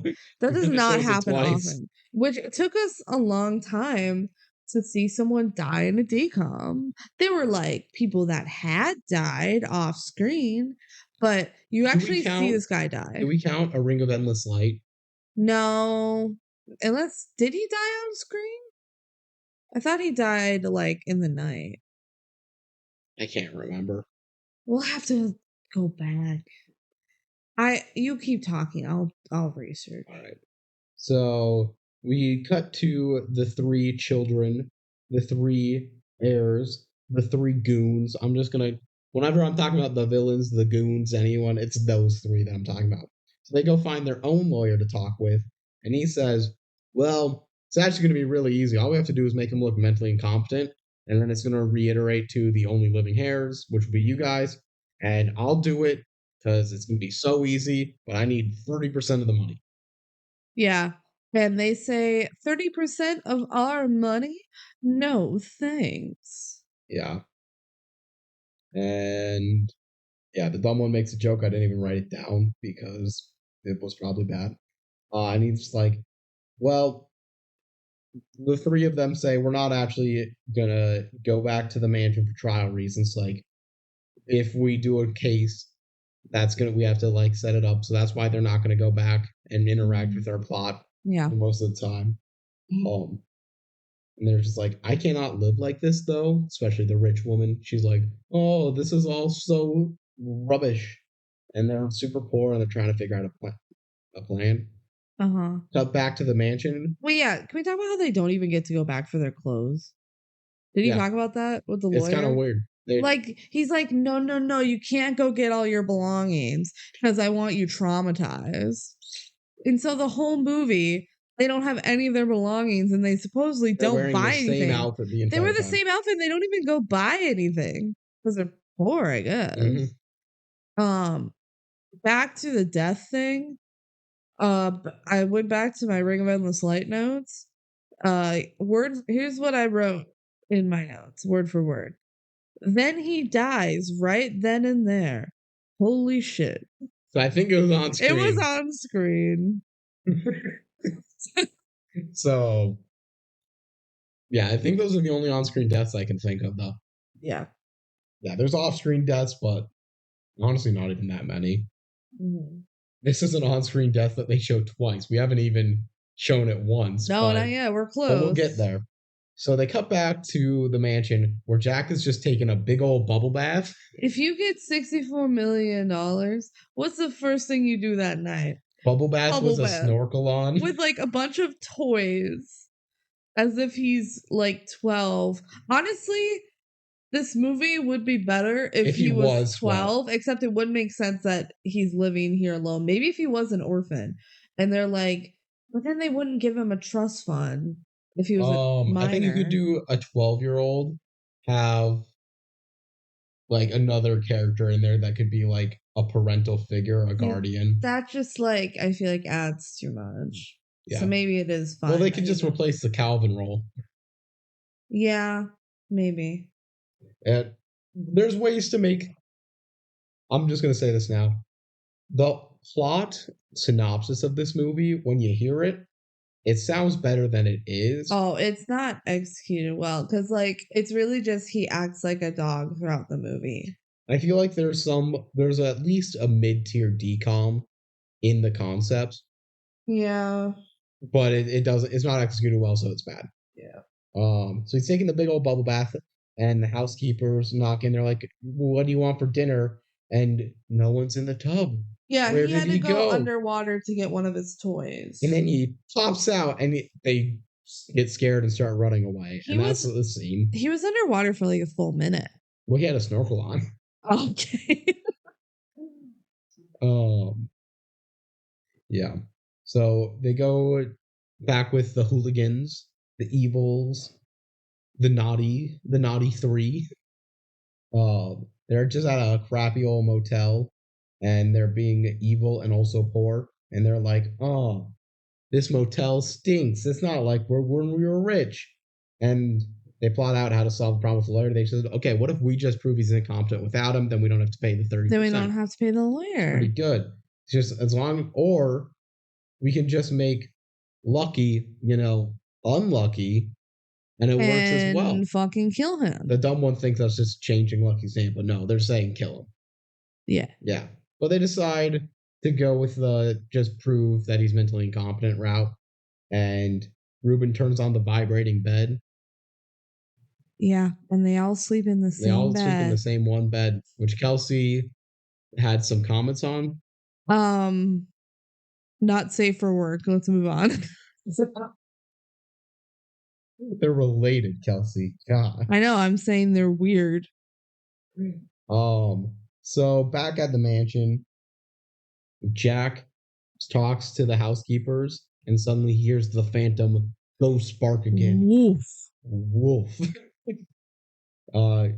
That does not happen often. Which took us a long time to see someone die in a DCOM. There were like people that had died off screen, But you actually see this guy die. Do we count A Ring of Endless Light? No. Unless, did he die on screen? I thought he died like in the night. I can't remember. We'll have to go back. You keep talking. I'll research. All right. So we cut to the 3 children, the 3 heirs, the 3 goons. I'm just gonna, whenever I'm talking about the villains, the goons, anyone, it's those 3 that I'm talking about. So they go find their own lawyer to talk with, and he says, well, it's actually going to be really easy. All we have to do is make him look mentally incompetent, and then it's going to reiterate to the only living heirs, which will be you guys, and I'll do it because it's going to be so easy, but I need 30% of the money. Yeah. And they say 30% of our money? No, thanks. Yeah. And yeah, the dumb one makes a joke. I didn't even write it down because it was probably bad. And he's like, well, the 3 of them say we're not actually gonna go back to the mansion for trial reasons. Like, if we do a case, we have to like set it up. So that's why they're not gonna go back and interact with our plot. Yeah. Most of the time. And they're just like, I cannot live like this though. Especially the rich woman. She's like, oh, this is all so rubbish. And they're super poor and they're trying to figure out a plan. Cut back to the mansion. Well, yeah. Can we talk about how they don't even get to go back for their clothes? Did he talk about that with the lawyer? It's kind of weird. He's like, no, you can't go get all your belongings because I want you traumatized. And so the whole movie, they don't have any of their belongings, and they supposedly don't buy anything. Same outfit they wear the same outfit. They don't even go buy anything because they're poor, I guess. Mm-hmm. Back to the death thing. I went back to my Ring of Endless Light notes. Here's what I wrote in my notes, word for word. Then he dies right then and there. Holy shit. So I think it was on screen. It was on screen. So, yeah, I think those are the only on-screen deaths I can think of, though. Yeah. Yeah, there's off-screen deaths, but honestly not even that many. Mm-hmm. This is an on-screen death that they showed twice. We haven't even shown it once. No, not yet. We're close. But we'll get there. So they cut back to the mansion where Jack is just taking a big old bubble bath. If you get $64 million, what's the first thing you do that night? Bubble bath with a snorkel on. With like a bunch of toys. As if he's like 12. Honestly, this movie would be better if he was 12, except it wouldn't make sense that he's living here alone. Maybe if he was an orphan. And they're like, but then they wouldn't give him a trust fund if he was a minor. I think you could do a 12-year-old, have like another character in there that could be like a parental figure, a guardian. That just like, I feel like adds too much. Yeah. So maybe it is fine. Well, they could just replace the Calvin role. Yeah, maybe. And there's ways to make... I'm just going to say this now. The plot synopsis of this movie, when you hear it, it sounds better than it is. Oh, it's not executed well, because like it's really just he acts like a dog throughout the movie. I feel like there's at least a mid-tier DCOM in the concept. Yeah. But it's not executed well, so it's bad. Yeah. So he's taking the big old bubble bath, and the housekeepers knock in. They're like, what do you want for dinner? And no one's in the tub. Yeah, he had to go underwater to get one of his toys. And then he pops out, and they get scared and start running away. That's the scene. He was underwater for like a full minute. Well, he had a snorkel on. Okay. Yeah. So they go back with the hooligans, the evils, the naughty 3. They're just at a crappy old motel, and they're being evil and also poor. And they're like, oh, this motel stinks. It's not like when we were rich. And they plot out how to solve the problem with the lawyer. They said, okay, what if we just prove he's incompetent without him? Then we don't have to pay the 30%. Then we don't have to pay the lawyer. Pretty good. Just as long, or we can just make Lucky, unlucky, and it works as well. And fucking kill him. The dumb one thinks that's just changing Lucky's name, but no, they're saying kill him. Yeah. Yeah. But they decide to go with the just prove that he's mentally incompetent route. And Ruben turns on the vibrating bed. Yeah, and they all sleep in the same bed. They all sleep in the same one bed, which Kelsey had some comments on. Not safe for work. Let's move on. They're related, Kelsey. God. I know, I'm saying they're weird. So back at the mansion, Jack talks to the housekeepers and suddenly hears the phantom ghost bark again. Woof.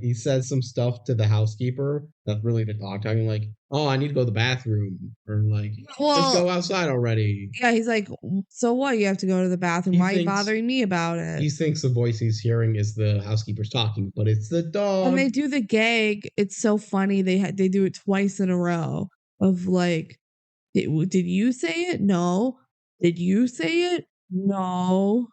He says some stuff to the housekeeper that's really the dog talking, like, oh, I need to go to the bathroom, or like, just go outside already. Yeah, he's like, so what? You have to go to the bathroom. Why are you bothering me about it? He thinks the voice he's hearing is the housekeepers talking, but it's the dog. When they do the gag, it's so funny. They do it twice in a row of like, did you say it? No. Did you say it? No.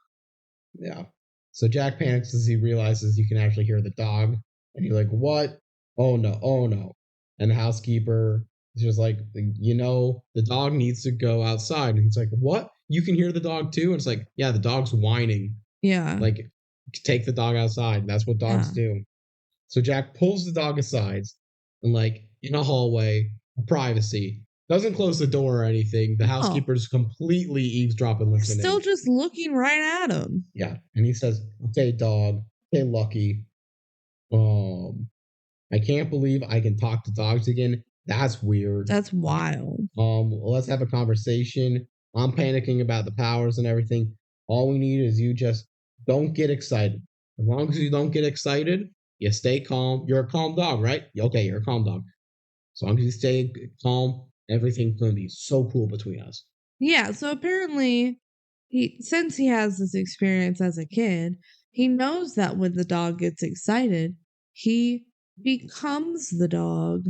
Yeah. So Jack panics as he realizes you can actually hear the dog. And he's like, what? Oh no, oh no. And the housekeeper is just like, the dog needs to go outside. And he's like, what? You can hear the dog too? And it's like, yeah, the dog's whining. Yeah. Like, take the dog outside. That's what dogs do. So Jack pulls the dog aside and, like, in a hallway, privacy. Doesn't close the door or anything. The housekeeper's completely eavesdropping, listening. Still just looking right at him. Yeah. And he says, okay, dog. Okay, Lucky. I can't believe I can talk to dogs again. That's weird. That's wild. Let's have a conversation. I'm panicking about the powers and everything. All we need is you just don't get excited. As long as you don't get excited, you stay calm. You're a calm dog, right? Okay, you're a calm dog. As long as you stay calm, everything's going to be so cool between us. Yeah, so apparently, since he has this experience as a kid, he knows that when the dog gets excited, he becomes the dog.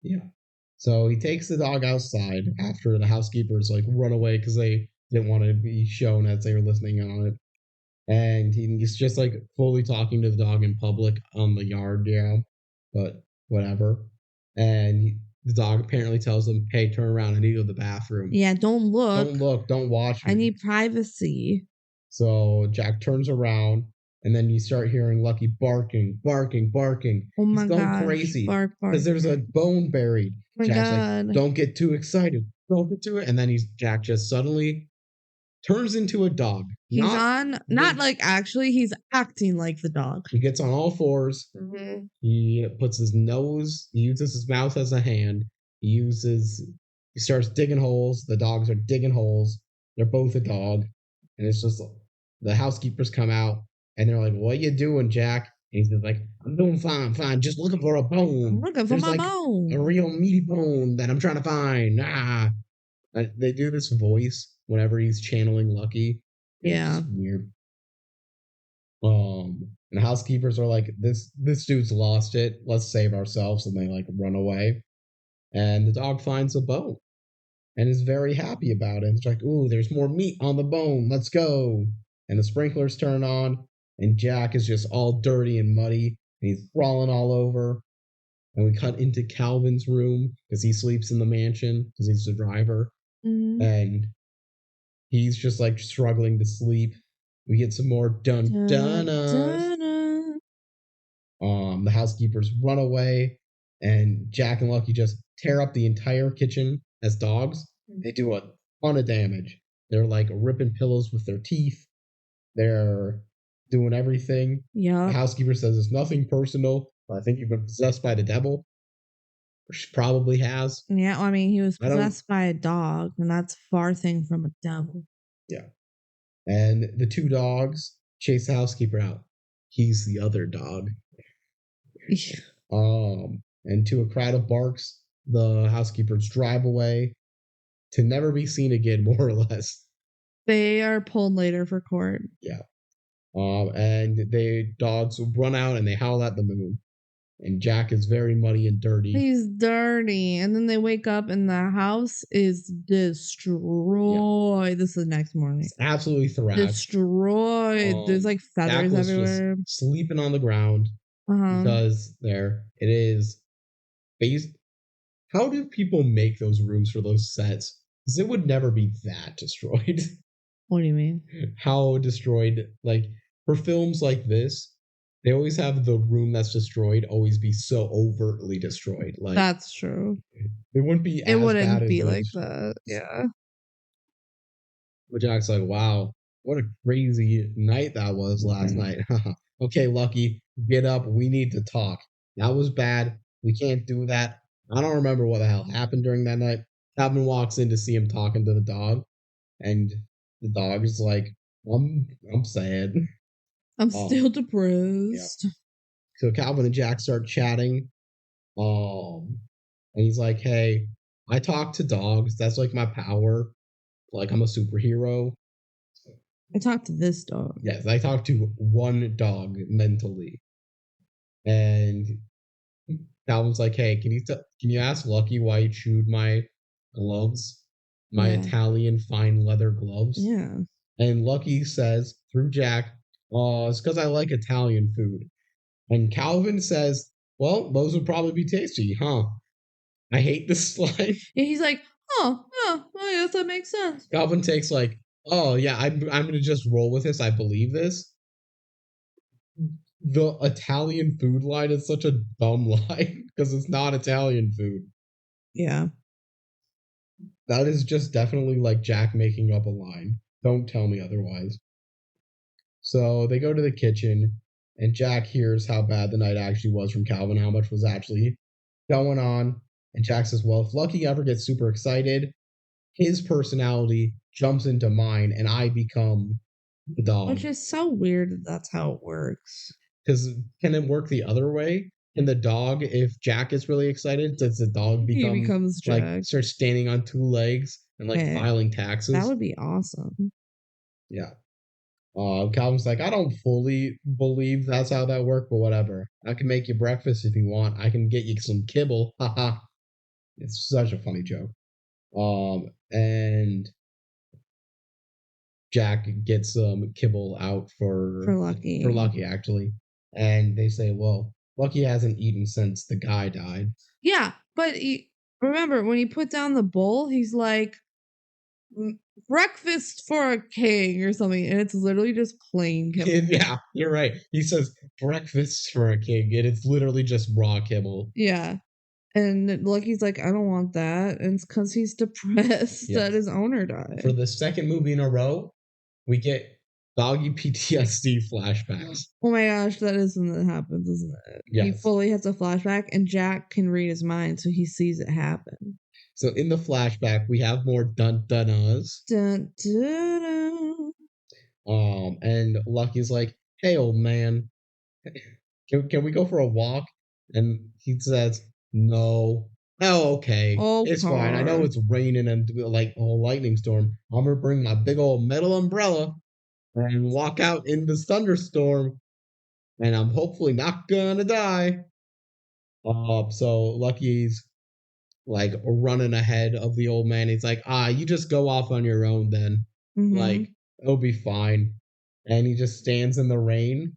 Yeah. So he takes the dog outside after the housekeepers like run away because they didn't want to be shown as they were listening on it. And he's just like fully talking to the dog in public on the yard, but whatever. And the dog apparently tells him, hey, turn around. I need to go to the bathroom. Yeah, don't look. Don't look. Don't watch me. I need privacy. So Jack turns around, and then you start hearing Lucky barking. Oh my God. He's going crazy. Because there's a bone buried. Oh my Jack's God. like, don't get too excited. Don't get too. And then Jack just suddenly turns into a dog. He's he's acting like the dog. He gets on all fours. Mm-hmm. He puts his nose, he uses his mouth as a hand. He starts digging holes. The dogs are digging holes. They're both a dog. And it's just, the housekeepers come out and they're like, what you doing, Jack? And he's just like, I'm doing fine. Just looking for a bone. I'm looking for my bone. A real meaty bone that I'm trying to find. They do this voice whenever he's channeling Lucky. Yeah. It's weird. And the housekeepers are like, this dude's lost it. Let's save ourselves. And they like run away. And the dog finds a bone and is very happy about it. It's like, ooh, there's more meat on the bone. Let's go. And the sprinklers turn on. And Jack is just all dirty and muddy. And he's crawling all over. And we cut into Calvin's room because he sleeps in the mansion because he's the driver. Mm-hmm. And he's just like struggling to sleep. We get some more dun-dun-us. The housekeepers run away. And Jack and Lucky just tear up the entire kitchen as dogs. They do a ton of damage. They're like ripping pillows with their teeth. They're doing everything. Yeah. The housekeeper says it's nothing personal. I think you've been possessed by the devil. Or she probably has. Yeah, I mean, he was possessed by a dog, and that's far thing from a devil. Yeah. And the two dogs chase the housekeeper out. He's the other dog. And to a crowd of barks, the housekeepers drive away to never be seen again, more or less. They are pulled later for court. Yeah. And the dogs run out and they howl at the moon. And Jack is very muddy and dirty. He's dirty. And then they wake up and the house is destroyed. Yeah. This is the next morning. It's absolutely thrashed. Destroyed. There's like feathers Jack was everywhere. Just sleeping on the ground because it is how do people make those rooms for those sets? Because it would never be that destroyed. What do you mean? How destroyed, like, for films like this, they always have the room that's destroyed always be so overtly destroyed. Like, that's true. It wouldn't be it as wouldn't bad be as like this. that. Yeah. But Jack's like, wow, what a crazy night that was last night. Okay, Lucky, get up. We need to talk. That was bad. We can't do that. I don't remember what the hell happened during that night. Calvin walks in to see him talking to the dog, and the dog is like, I'm sad. I'm still depressed. Yeah. So Calvin and Jack start chatting. And he's like, hey, I talk to dogs. That's like my power. Like, I'm a superhero. I talked to this dog. Yes, I talk to one dog mentally. And Calvin's like, hey, can you ask Lucky why he chewed my gloves? My Italian fine leather gloves? Yeah. And Lucky says, through Jack, it's because I like Italian food. And Calvin says, well, those would probably be tasty, huh? I hate this line. Yeah, he's like, oh, I guess that makes sense. Calvin takes like, oh yeah, I'm gonna just roll with this. I believe this. The Italian food line is such a dumb line because it's not Italian food. Yeah. That is just definitely like Jack making up a line. Don't tell me otherwise. So they go to the kitchen, and Jack hears how bad the night actually was from Calvin, how much was actually going on. And Jack says, well, if Lucky ever gets super excited, his personality jumps into mine and I become the dog. Which is so weird that that's how it works. Because can it work the other way? Can the dog, if Jack is really excited, does the dog becomes Jack. Like start standing on two legs and like filing taxes? That would be awesome. Yeah. Calvin's like, I don't fully believe that's how that worked, but whatever. I can make you breakfast if you want. I can get you some kibble. Haha. It's such a funny joke. And Jack gets some kibble out for Lucky. For Lucky, actually. And they say, well, Lucky hasn't eaten since the guy died. Yeah, but remember, when he put down the bowl, he's like, breakfast for a king or something, and it's literally just plain kibble. Yeah, you're right. He says breakfast for a king, and it's literally just raw kibble. Yeah. And Lucky's like, I don't want that. And it's because he's depressed that his owner died. For the second movie in a row, we get doggy PTSD flashbacks. Oh my gosh, that is something that happens, isn't it? Yes. He fully has a flashback, and Jack can read his mind, so he sees it happen. So in the flashback, we have more dun-dun-uhs. Dun-dun-dun. And Lucky's like, hey, old man, can we go for a walk? And he says, no. Oh, okay. It's fine. I know it's raining and like a lightning storm. I'm gonna bring my big old metal umbrella and walk out in this thunderstorm, and I'm hopefully not gonna die. So Lucky's like running ahead of the old man. He's like, you just go off on your own then. Mm-hmm. Like, it'll be fine. And he just stands in the rain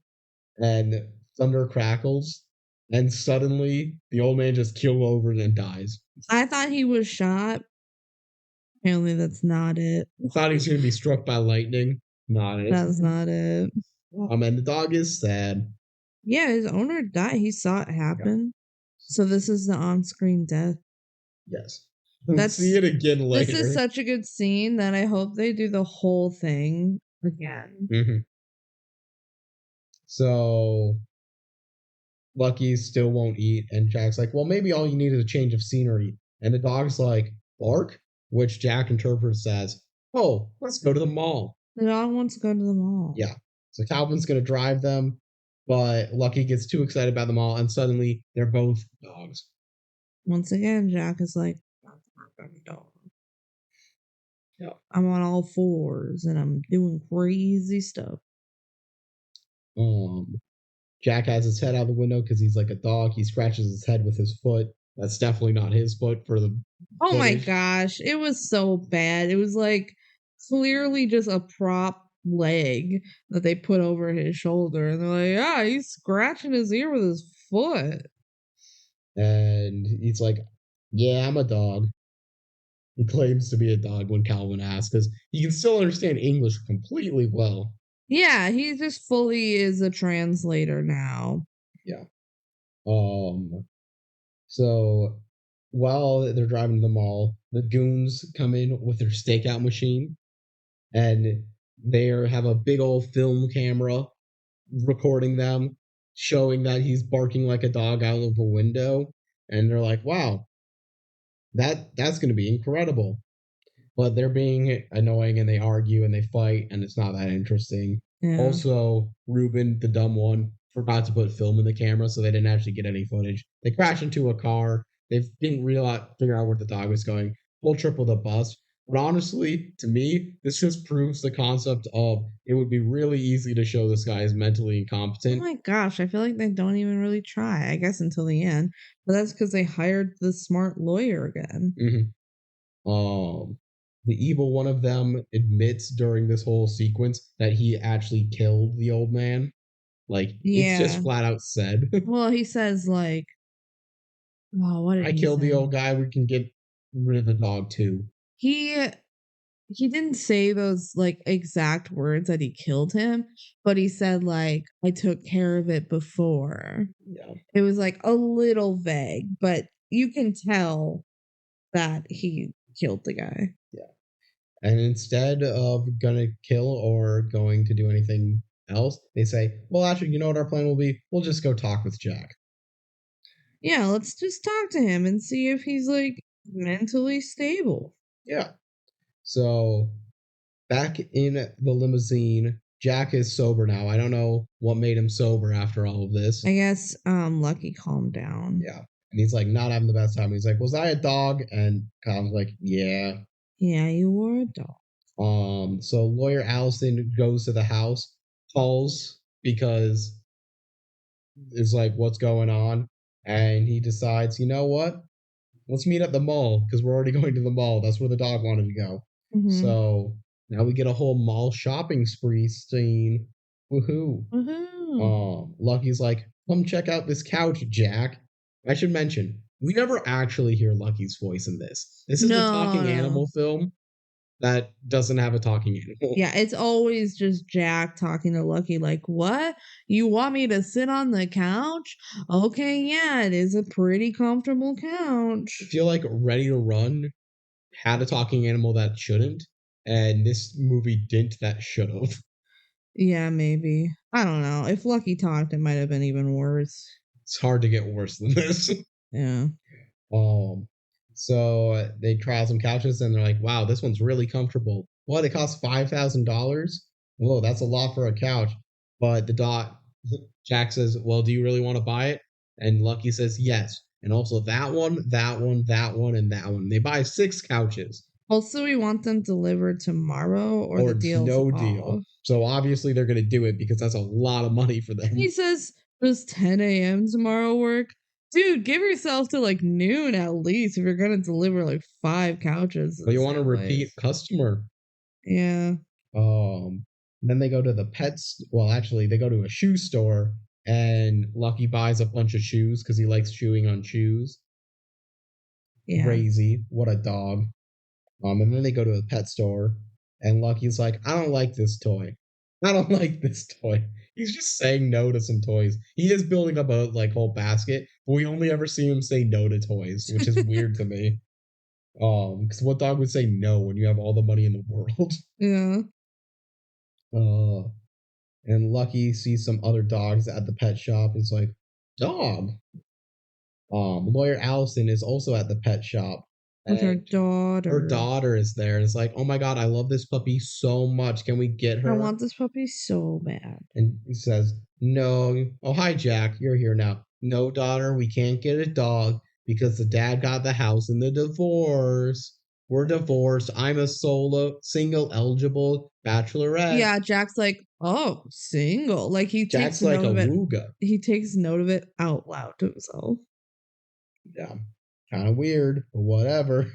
and thunder crackles. And suddenly the old man just keels over and dies. I thought he was shot. Apparently that's not it. I thought he was going to be struck by lightning. Not it. That's not it. And the dog is sad. Yeah, his owner died. He saw it happen. Yeah. So this is the on-screen death. Yes. Let's see it again later. This is such a good scene that I hope they do the whole thing again. Mm-hmm. So Lucky still won't eat, and Jack's like, well, maybe all you need is a change of scenery. And the dog's like, bark? Which Jack interprets as, oh, let's go to the mall. The dog wants to go to the mall. Yeah. So Calvin's going to drive them, but Lucky gets too excited about the mall, and suddenly they're both dogs. Once again, Jack is like, yeah. I'm on all fours, and I'm doing crazy stuff. Jack has his head out the window because he's like a dog. He scratches his head with his foot. That's definitely not his foot for the Oh my gosh. It was so bad. It was like clearly just a prop leg that they put over his shoulder. And they're like, yeah, he's scratching his ear with his foot. And he's like, Yeah, I'm a dog. He claims to be a dog when Calvin asks, because he can still understand English completely well. Yeah, he just fully is a translator now. Yeah. So while they're driving to the mall, the goons come in with their stakeout machine, and they have a big old film camera recording them, showing that he's barking like a dog out of a window. And they're like, wow, that's going to be incredible. But they're being annoying, and they argue and they fight, and it's not that interesting. Yeah. Also, Ruben, the dumb one, forgot to put film in the camera, so they didn't actually get any footage. They crash into a car. They didn't figure out where the dog was going. Full triple the bus. But honestly, to me, this just proves the concept of it would be really easy to show this guy is mentally Oh incompetent. my gosh, I feel like they don't even really try, I guess, until the end. But that's because they hired the smart lawyer again. The evil one of them admits during this whole sequence that he actually killed the old man. Like, it's just flat out said. Well, he says, like, oh, what did I he killed the say? old guy. We can get rid of the dog too. He didn't say those like exact words that he killed him, but he said like I took care of it before. Yeah. It was like a little vague, but you can tell that he killed the guy. Yeah. And instead of gonna kill or going to do anything else, they say, well, actually, you know what our plan will be? We'll just go talk with Jack. Yeah, let's just talk to him and see if he's like mentally stable. Yeah. So back in the limousine, Jack is sober now. I don't know what made him sober after all of this. I guess Lucky calmed down. Yeah. And he's like not having the best time. He's like, was I a dog? And Kyle's like, yeah. Yeah, you were a dog. So lawyer Allison goes to the house, calls because it's like, what's going on? And he decides, you know what? Let's meet at the mall because we're already going to the mall. That's where the dog wanted to go. So now we get a whole mall shopping spree scene. Woohoo. Lucky's like, come check out this couch, Jack. I should mention, we never actually hear Lucky's voice in this. This is a talking animal film that doesn't have a talking animal. Yeah, it's always just Jack talking to Lucky, like, what? You want me to sit on the couch? Okay, yeah, it is a pretty comfortable couch. I feel like Ready to Run had a talking animal that shouldn't, and this movie didn't that should have. Yeah, maybe. I don't know. If Lucky talked, it might have been even worse. It's hard to get worse than this. Yeah. So they try out some couches and they're like, wow, this one's really comfortable. What? It costs $5,000? Whoa, that's a lot for a couch. But Jack says, well, do you really want to buy it? And Lucky says, yes. And also that one, that one, that one, and that one. They buy 6 couches. Also, we want them delivered tomorrow or the deal's no off. deal. So obviously they're going to do it because that's a lot of money for them. He says, does 10 a.m. tomorrow work? Dude, give yourself to like noon at least if you're going to deliver like 5 couches. But you want a repeat customer. Yeah. Then they go to the pets. Well, actually, they go to a shoe store, and Lucky buys a bunch of shoes because he likes chewing on shoes. Yeah. Crazy. What a dog. And then they go to a pet store, and Lucky's like, I don't like this toy. I don't like this toy. He's just saying no to some toys. He is building up a like whole basket, but we only ever see him say no to toys, which is weird to me. Because what dog would say no when you have all the money in the world? Yeah. And Lucky sees some other dogs at the pet shop. It's like, dog. Lawyer Allison is also at the pet shop. With her daughter. Her daughter is there. And it's like, oh my god, I love this puppy so much. Can we get her? I want this puppy so bad. And he says, no. Oh, hi, Jack. You're here now. No, daughter, we can't get a dog because the dad got the house in the divorce. We're divorced. I'm a single, eligible bachelorette. Yeah, Jack's like, oh, single. Like he Jack's takes like note a of it. wooga. He takes note of it out loud to himself. Yeah, kind of weird, but whatever.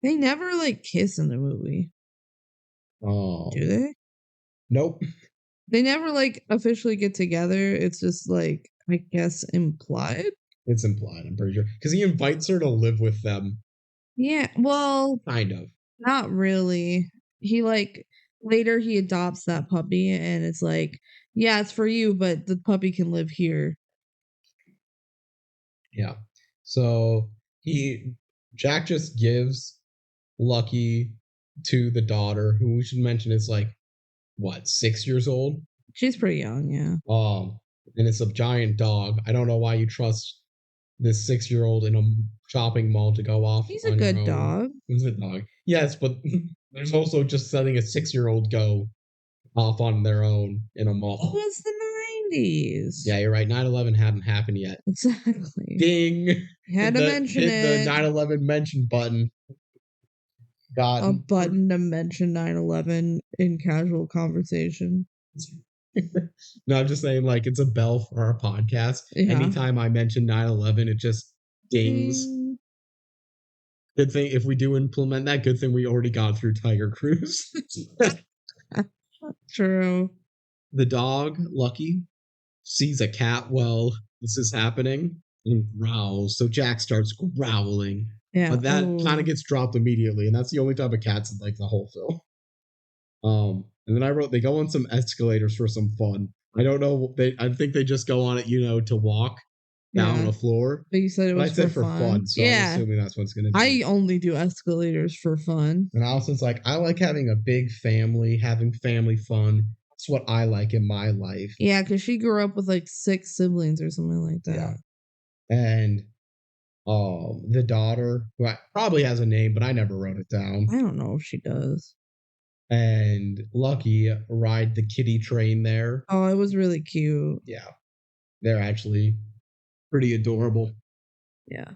They never like kiss in the movie. Oh, do they? Nope. They never like officially get together. It's just like I guess implied. It's implied, I'm pretty sure. Because he invites her to live with them. Yeah, well, kind of. Not really. He later he adopts that puppy and it's like, yeah, it's for you, but the puppy can live here. Yeah. So Jack just gives Lucky to the daughter, who we should mention is like, what, 6 years old? She's pretty young, yeah. And it's a giant dog. I don't know why you trust this 6-year-old in a shopping mall to go off. He's a good dog. He's a dog. Yes, but there's also just letting a 6-year-old go off on their own in a mall. It was the 90s. Yeah, you're right. 9/11 hadn't happened yet. Exactly. Ding. Had to mention it. Hit the 9/11 mention button. A button to mention 9/11 in casual conversation. No, I'm just saying, like, it's a bell for our podcast. Yeah. Anytime I mention 9/11, it just dings. Ding. Good thing if we do implement that, good thing we already got through Tiger Cruise. True. The dog, Lucky, sees a cat while this is happening and growls. So Jack starts growling. Yeah. But that kind of gets dropped immediately, and that's the only type of cats in like the whole film. And then I wrote they go on some escalators for some fun. I don't know. I think they just go on it, to walk down a floor. But you said it was for fun. So I'm assuming that's what's going to be. I only do escalators for fun. And Allison's like, I like having a big family, having family fun. That's what I like in my life. Yeah, because she grew up with like 6 siblings or something like that. Yeah. And the daughter, who probably has a name, but I never wrote it down. I don't know if she does. And Lucky ride the kitty train there. Oh, it was really cute. Yeah. They're actually pretty adorable. Yeah.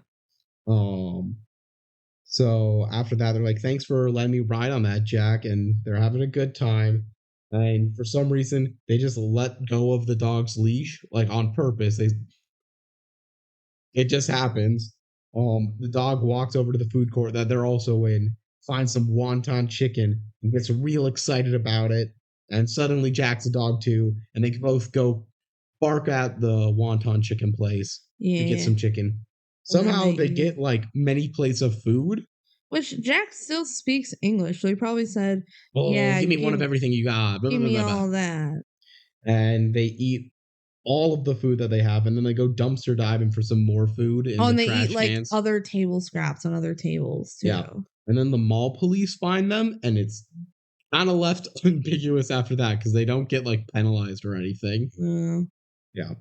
So after that, they're like, thanks for letting me ride on that, Jack. And they're having a good time. And for some reason, they just let go of the dog's leash, like on purpose. It just happens. The dog walks over to the food court that they're also in, finds some wonton chicken, and gets real excited about it. And suddenly Jack's a dog too, and they both go bark at the wonton chicken place to get some chicken. Somehow they get like many plates of food. Which Jack still speaks English, so he probably said, give me one of everything you got. Give me all that. And they eat all of the food that they have, and then they go dumpster diving for some more food in the trash cans. They eat like other table scraps on other tables too. Yeah. And then the mall police find them, and it's kind of left ambiguous after that because they don't get like penalized or anything. Yeah.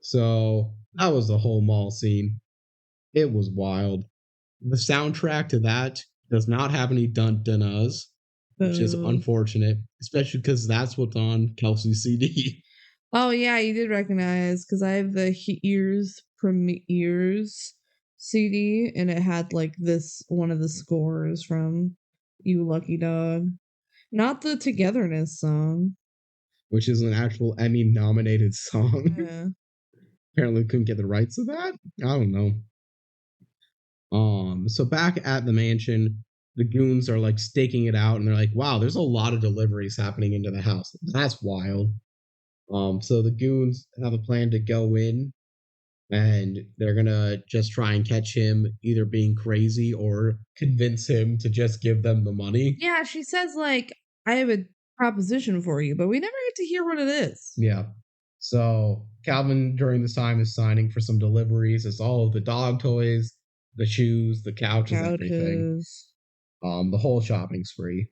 So that was the whole mall scene. It was wild. The soundtrack to that does not have any dun-dun-us, which is unfortunate, especially because that's what's on Kelsey's CD. Oh, yeah, you did recognize, because I have the Ears Premieres CD, and it had, like, one of the scores from You Lucky Dog. Not the Togetherness song. Which is an actual Emmy-nominated song. Yeah. Apparently couldn't get the rights to that? I don't know. So back at the mansion, the goons are, like, staking it out, and they're like, wow, there's a lot of deliveries happening into the house. That's wild. So the goons have a plan to go in, and they're gonna just try and catch him either being crazy or convince him to just give them the money. Yeah, she says, like, I have a proposition for you, but we never get to hear what it is. Yeah. So Calvin during this time is signing for some deliveries. It's all of the dog toys, the shoes, the couches. Everything. The whole shopping spree.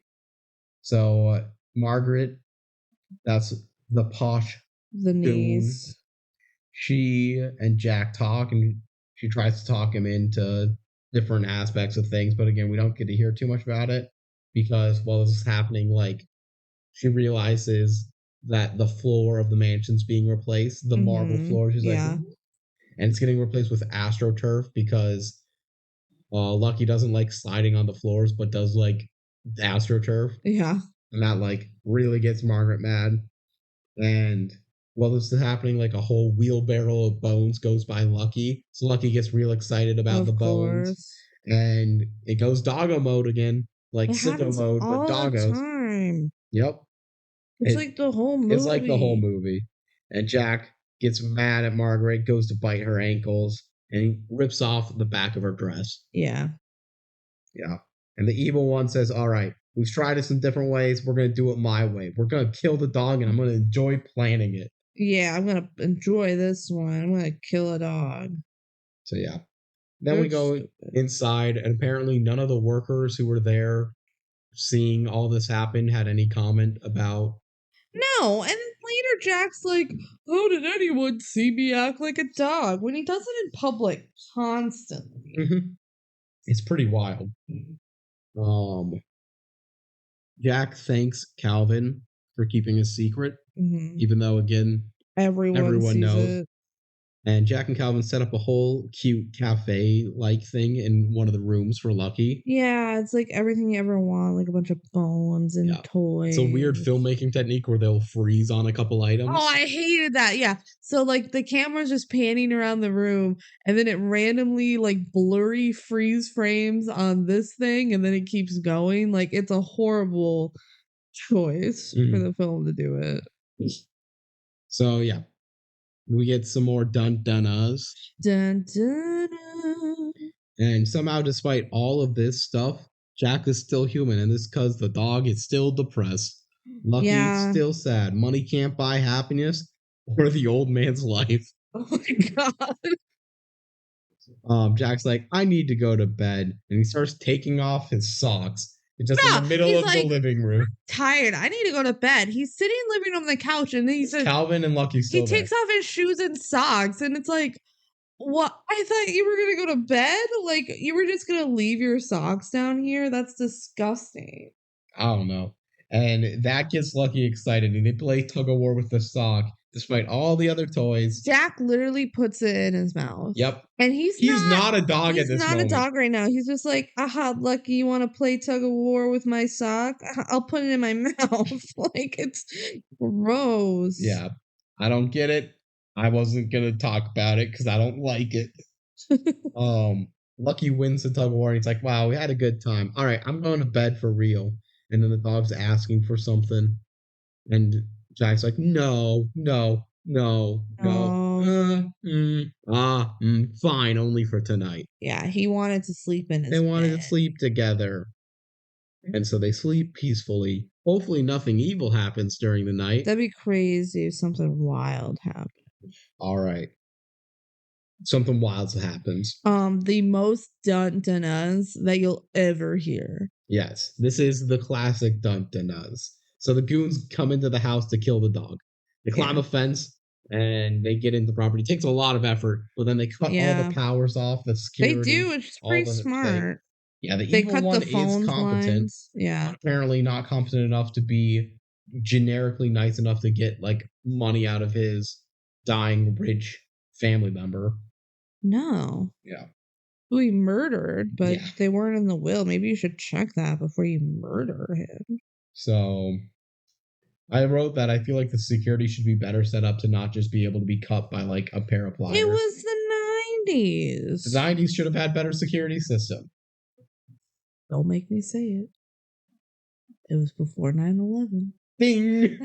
So Margaret, that's the posh the niece. She and Jack talk, and she tries to talk him into different aspects of things, but again, we don't get to hear too much about it because while this is happening, like, she realizes that the floor of the mansion's being replaced, the marble floor. She's like, and it's getting replaced with AstroTurf because Lucky doesn't like sliding on the floors, but does like AstroTurf. Yeah. And that like really gets Margaret mad. And while this is happening, like a whole wheelbarrow of bones goes by Lucky. So Lucky gets real excited about the bones. And it goes doggo mode again. Like sicko mode, but doggos. The time. Yep. It's like the whole movie. It's like the whole movie. And Jack gets mad at Margaret, goes to bite her ankles, and he rips off the back of her dress. Yeah. Yeah. And the evil one says, all right, we've tried this in different ways. We're going to do it my way. We're going to kill the dog, and I'm going to enjoy planning it. Yeah, I'm going to enjoy this one. I'm going to kill a dog. So, yeah. Then we go inside, and apparently none of the workers who were there seeing all this happen had any comment about. No, and later Jack's like, how did anyone see me act like a dog? When he does it in public constantly. Mm-hmm. It's pretty wild. Jack thanks Calvin for keeping his secret, even though, again, everyone knows. It. And Jack and Calvin set up a whole cute cafe-like thing in one of the rooms for Lucky. Yeah, it's like everything you ever want, like a bunch of phones and toys. It's a weird filmmaking technique where they'll freeze on a couple items. Oh, I hated that. Yeah. So like the camera's just panning around the room and then it randomly like blurry freeze frames on this thing and then it keeps going. Like it's a horrible choice for the film to do it. So yeah. We get some more dun-dun-uhs. Dun-dun-uh. And somehow, despite all of this stuff, Jack is still human, and this because the dog is still depressed. Lucky is still sad. Money can't buy happiness or the old man's life. Oh my god. Jack's like, I need to go to bed. And he starts taking off his socks. It's just in the middle of the living room. Tired. I need to go to bed. He's sitting living on the couch and then he says Calvin and Lucky still he takes off his shoes and socks and it's like, what? I thought you were gonna go to bed? Like you were just gonna leave your socks down here? That's disgusting. I don't know. And that gets Lucky excited and they play tug of war with the sock. Despite all the other toys, Jack literally puts it in his mouth. Yep. And he's not a dog at this moment. He's not a dog right now. He's just like, aha, Lucky, you want to play tug of war with my sock? I'll put it in my mouth. Like, it's gross. Yeah. I don't get it. I wasn't going to talk about it because I don't like it. Lucky wins the tug of war and he's like, wow, we had a good time. All right, I'm going to bed for real. And then the dog's asking for something. And Jack's like, no. Fine, only for tonight. Yeah, he wanted to sleep in his They wanted to sleep together. And so they sleep peacefully. Hopefully nothing evil happens during the night. That'd be crazy if something wild happened. All right. Something wild happens. The most dun-dun-uhs that you'll ever hear. Yes, this is the classic dun-dun-uhs. So the goons come into the house to kill the dog. They climb a fence and they get into the property. It takes a lot of effort, but then they cut all the powers off, the security. They do, which is pretty smart. Yeah, the evil one is competent. Yeah. Apparently not competent enough to be generically nice enough to get like money out of his dying rich family member. No. Yeah. Who he murdered, but they weren't in the will. Maybe you should check that before you murder him. So I wrote that I feel like the security should be better set up to not just be able to be cut by like a pair of pliers. It was the 90s. The 90s should have had better security system. Don't make me say it. It was before 9/11. Bing!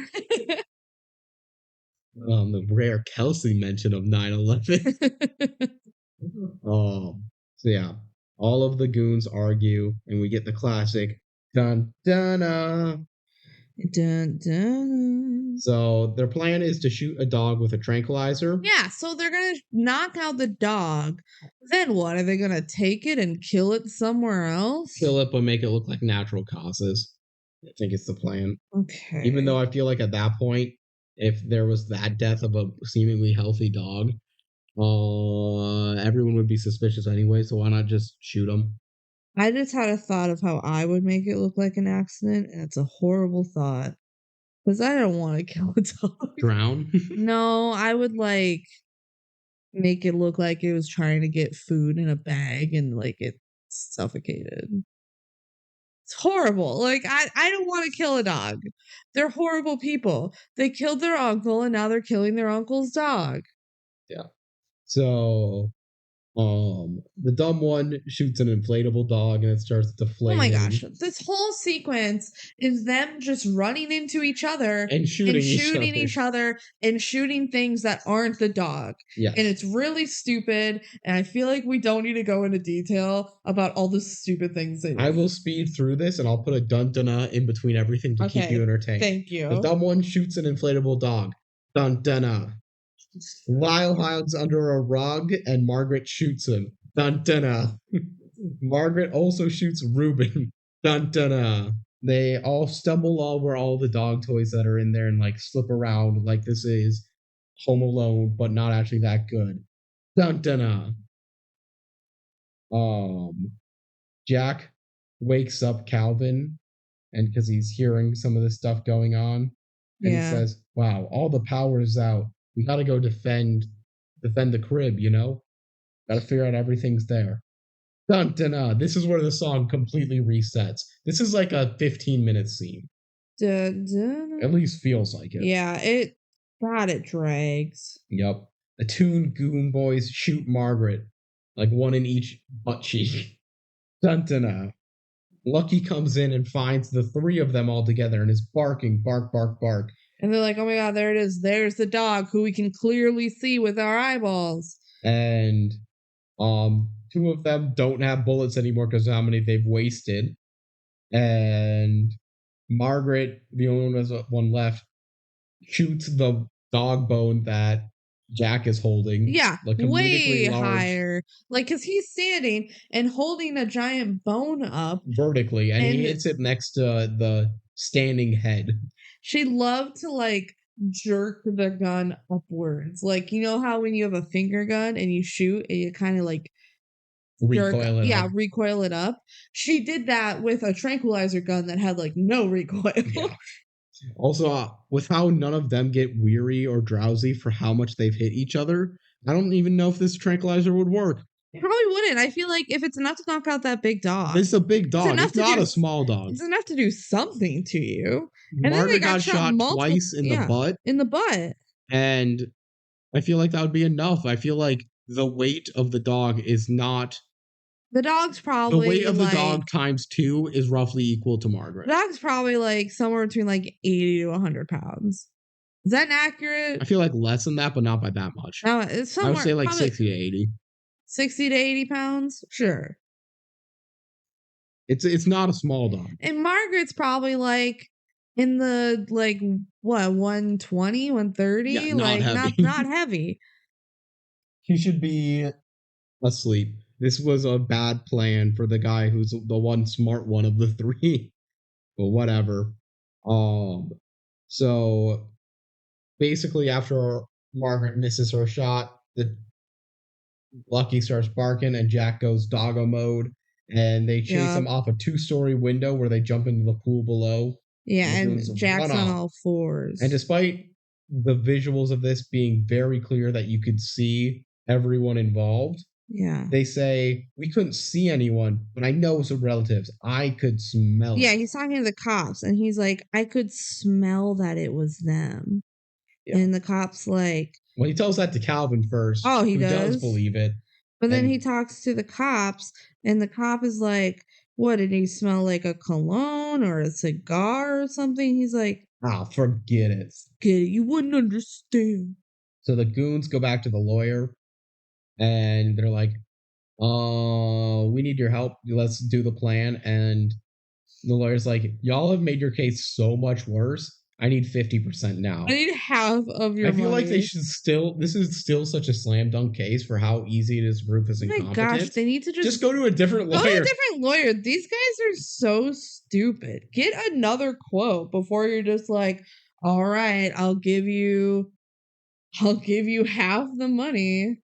The rare Kelsey mention of 9/11. So yeah, all of the goons argue, and we get the classic dun dun dun dun. So their plan is to shoot a dog with a tranquilizer. Yeah, so they're gonna knock out the dog. Then what? Are they gonna take it and kill it somewhere else? Kill it, but make it look like natural causes. I think it's the plan. Okay. Even though I feel like at that point, if there was that death of a seemingly healthy dog, everyone would be suspicious anyway, so why not just shoot him? I just had a thought of how I would make it look like an accident, and it's a horrible thought. Because I don't want to kill a dog. Drown? No, I would like make it look like it was trying to get food in a bag and like it suffocated. It's horrible. Like I don't want to kill a dog. They're horrible people. They killed their uncle and now they're killing their uncle's dog. Yeah. So The dumb one shoots an inflatable dog and it starts deflating. Oh my gosh. This whole sequence is them just running into each other and shooting each other and shooting things that aren't the dog. Yes. And it's really stupid. And I feel like we don't need to go into detail about all the stupid things they do. I will speed through this and I'll put a dun-dun-na in between everything to keep you entertained. Thank you. The dumb one shoots an inflatable dog. Dun-dun-na. Lyle hides under a rug and Margaret shoots him. Dun-dun-na. Margaret also shoots Reuben. Dun-dun-na. They all stumble over all the dog toys that are in there and like slip around like this is Home Alone, but not actually that good. Dun-dun-na. Jack wakes up Calvin and because he's hearing some of this stuff going on. And he says, wow, all the power is out. We gotta go defend the crib, you know? Gotta figure out everything's there. Dun dun dun. This is where the song completely resets. This is like a 15-minute scene. Dun, dun. At least feels like it. Yeah, it drags. Yep. The Toon Goon Boys shoot Margaret. Like one in each butt cheek. Dun dun dun. Lucky comes in and finds the three of them all together and is barking, bark, bark, bark. And they're like, oh my god, there it is. There's the dog who we can clearly see with our eyeballs. And two of them don't have bullets anymore because of how many they've wasted. And Margaret, the only one left, shoots the dog bone that Jack is holding. Yeah, like way higher. Like, because he's standing and holding a giant bone up. Vertically, and he hits it next to the standing head. She loved to, like, jerk the gun upwards. Like, you know how when you have a finger gun and you shoot and you kind of, like, recoil it up? She did that with a tranquilizer gun that had, like, no recoil. Yeah. Also, with how none of them get weary or drowsy for how much they've hit each other, I don't even know if this tranquilizer would work. It probably wouldn't. I feel like if it's enough to knock out that big dog. It's a big dog. It's not a small dog. It's enough to do something to you. And Margaret got shot twice in the butt. In the butt. And I feel like that would be enough. I feel like the weight of the dog is not... The dog's probably the weight of the dog times 2 is roughly equal to Margaret. The dog's probably like somewhere between like 80 to 100 pounds. Is that accurate? I feel like less than that, but not by that much. No, it's somewhere, I would say like 60 to 80. 60 to 80 pounds? Sure. It's not a small dog. And Margaret's probably like in the like what 120, 130? Yeah, like heavy. not heavy. He should be asleep. This was a bad plan for the guy who's the one smart one of the three. But whatever. So basically after Margaret misses her shot, the Lucky starts barking and Jack goes doggo mode and they chase him off a 2-story window where they jump into the pool below. Yeah, and Jack's on all fours. And despite the visuals of this being very clear that you could see everyone involved, they say, we couldn't see anyone, but I know some relatives. I could smell it. Yeah, he's talking to the cops, and he's like, I could smell that it was them. Yeah. And the cop's like... Well, he tells that to Calvin first. Oh, he does believe it. But then he talks to the cops, and the cop is like, what, did he smell like a cologne or a cigar or something? He's like... forget it. Forget it. You wouldn't understand. So the goons go back to the lawyer. And they're like, we need your help. Let's do the plan. And the lawyer's like, y'all have made your case so much worse. I need 50% now. I need half of your money. I feel like they should this is still such a slam dunk case for how easy it is Rufus incompetent. Oh my gosh, they need to just go to a different lawyer. Go to a different lawyer. These guys are so stupid. Get another quote before you're just like, all right, I'll give you half the money.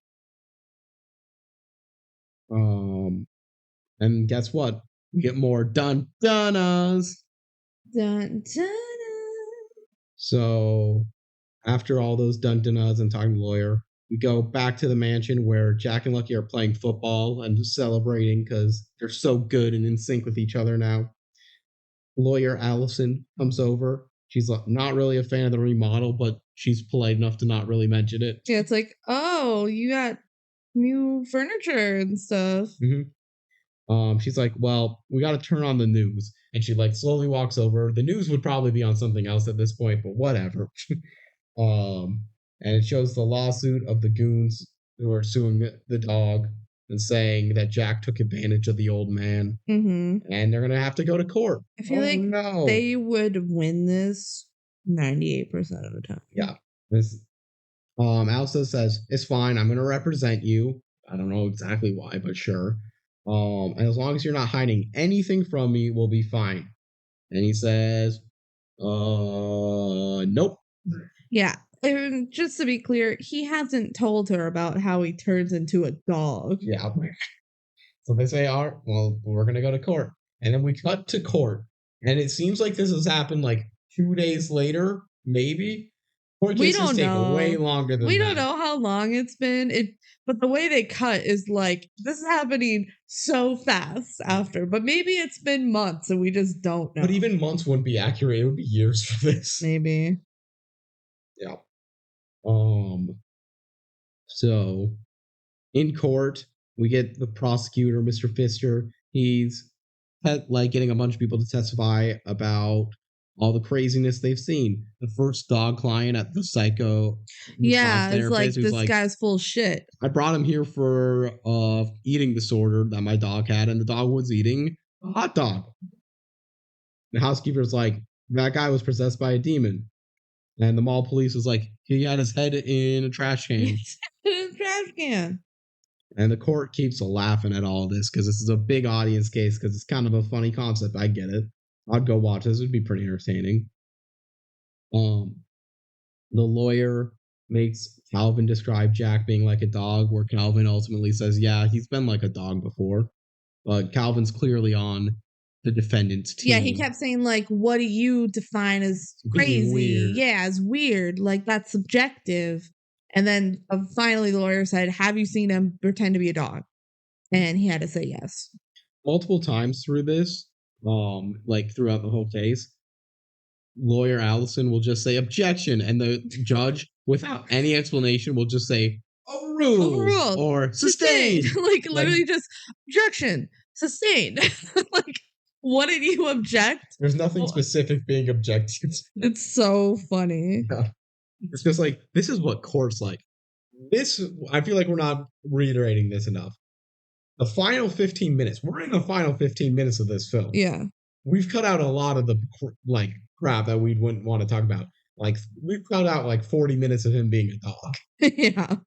And guess what? We get more dun-dunas. Dun-dunas. So, after all those dun-dunas and talking to the lawyer, we go back to the mansion where Jack and Lucky are playing football and celebrating because they're so good and in sync with each other now. Lawyer Allison comes over. She's not really a fan of the remodel, but she's polite enough to not really mention it. Yeah, it's like, oh, you got new furniture and stuff. She's like, well, we got to turn on the news. And she like slowly walks over. The news would probably be on something else at this point, but whatever. And it shows the lawsuit of the goons who are suing the dog and saying that Jack took advantage of the old man. And they're going to have to go to court. I feel like they would win this 98% of the time. Yeah. Elsa says, it's fine. I'm going to represent you. I don't know exactly why, but sure. And as long as you're not hiding anything from me, we'll be fine. And he says, nope. Yeah. And just to be clear, he hasn't told her about how he turns into a dog. Yeah. So they say, all right, well, we're going to go to court. And then we cut to court. And it seems like this has happened like 2 days later, maybe. Court cases take way longer than that. We don't know how long it's been. But the way they cut is like, this is happening so fast after. But maybe it's been months and we just don't know. But even months wouldn't be accurate. It would be years for this. Maybe. Yeah. So in court, we get the prosecutor, Mr. Pfister. He's like getting a bunch of people to testify about all the craziness they've seen. The first dog client at the psycho. Yeah, it's like, this guy's full of shit. I brought him here for eating disorder that my dog had, and the dog was eating a hot dog. The housekeeper's like, that guy was possessed by a demon. And the mall police was like, he had his head in a trash can. In a trash can. And the court keeps laughing at all this because this is a big audience case because it's kind of a funny concept. I get it. I'd go watch this. It would be pretty entertaining. The lawyer makes Calvin describe Jack being like a dog, where Calvin ultimately says, yeah, he's been like a dog before. But Calvin's clearly on the defendant's team. Yeah, he kept saying, like, what do you define as crazy? Weird. Yeah, as weird. Like, that's subjective. And then finally the lawyer said, have you seen him pretend to be a dog? And he had to say yes. Multiple times through this, like throughout the whole case, lawyer Allison will just say objection, and the judge, without any explanation, will just say overruled or sustained. Like literally just objection, sustained. Like, what did you object? There's nothing specific being objected. It's so funny. Yeah. It's just like, this is what court's like. This, I feel like we're not reiterating this enough. The final 15 minutes, we're in the final 15 minutes of this film. Yeah. We've cut out a lot of the like crap that we wouldn't want to talk about. Like, we've cut out like 40 minutes of him being a dog. Yeah.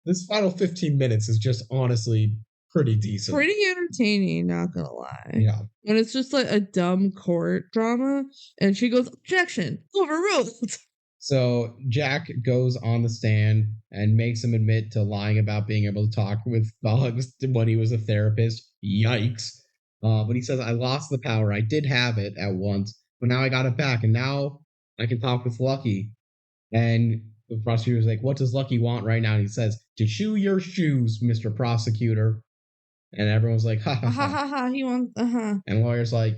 This final 15 minutes is just honestly pretty decent. Pretty entertaining, not gonna lie. Yeah. And it's just like a dumb court drama. And she goes, objection, overruled. So Jack goes on the stand and makes him admit to lying about being able to talk with dogs when he was a therapist. Yikes. But he says, I lost the power. I did have it at once, but now I got it back, and now I can talk with Lucky. And the prosecutor's like, what does Lucky want right now? And he says, to shoe your shoes, Mr. Prosecutor. And everyone's like, ha ha ha. Ha ha ha, he wants, And the lawyer's like,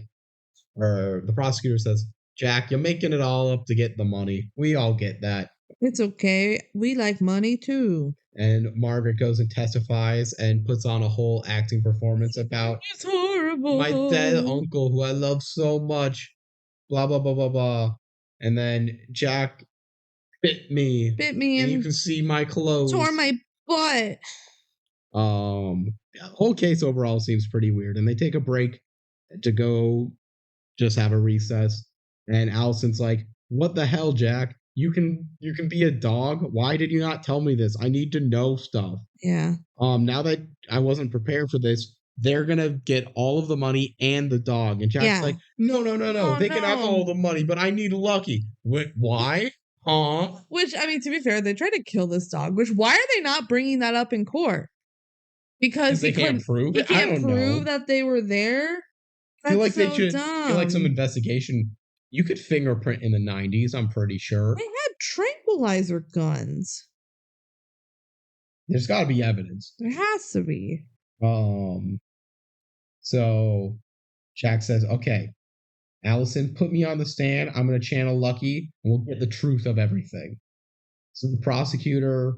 or the prosecutor says, Jack, you're making it all up to get the money. We all get that. It's okay. We like money too. And Margaret goes and testifies and puts on a whole acting performance about it's horrible. My dead uncle who I love so much. Blah, blah, blah, blah, blah. And then Jack bit me. And you can see my clothes. Tore my butt. The whole case overall seems pretty weird. And they take a break to go just have a recess. And Allison's like, what the hell, Jack? You can be a dog? Why did you not tell me this? I need to know stuff. Yeah. Now that I wasn't prepared for this, they're gonna get all of the money and the dog. And Jack's like, no. They can have all the money, but I need Lucky. Why? Huh? Which, I mean, to be fair, they tried to kill this dog. Which, why are they not bringing that up in court? Because they can't prove it. He can't prove that they were there. I feel like they should. I feel like some investigation. You could fingerprint in the 90s, I'm pretty sure. They had tranquilizer guns. There's got to be evidence. There has to be. So Jack says, okay, Allison, put me on the stand. I'm going to channel Lucky, and we'll get the truth of everything. So the prosecutor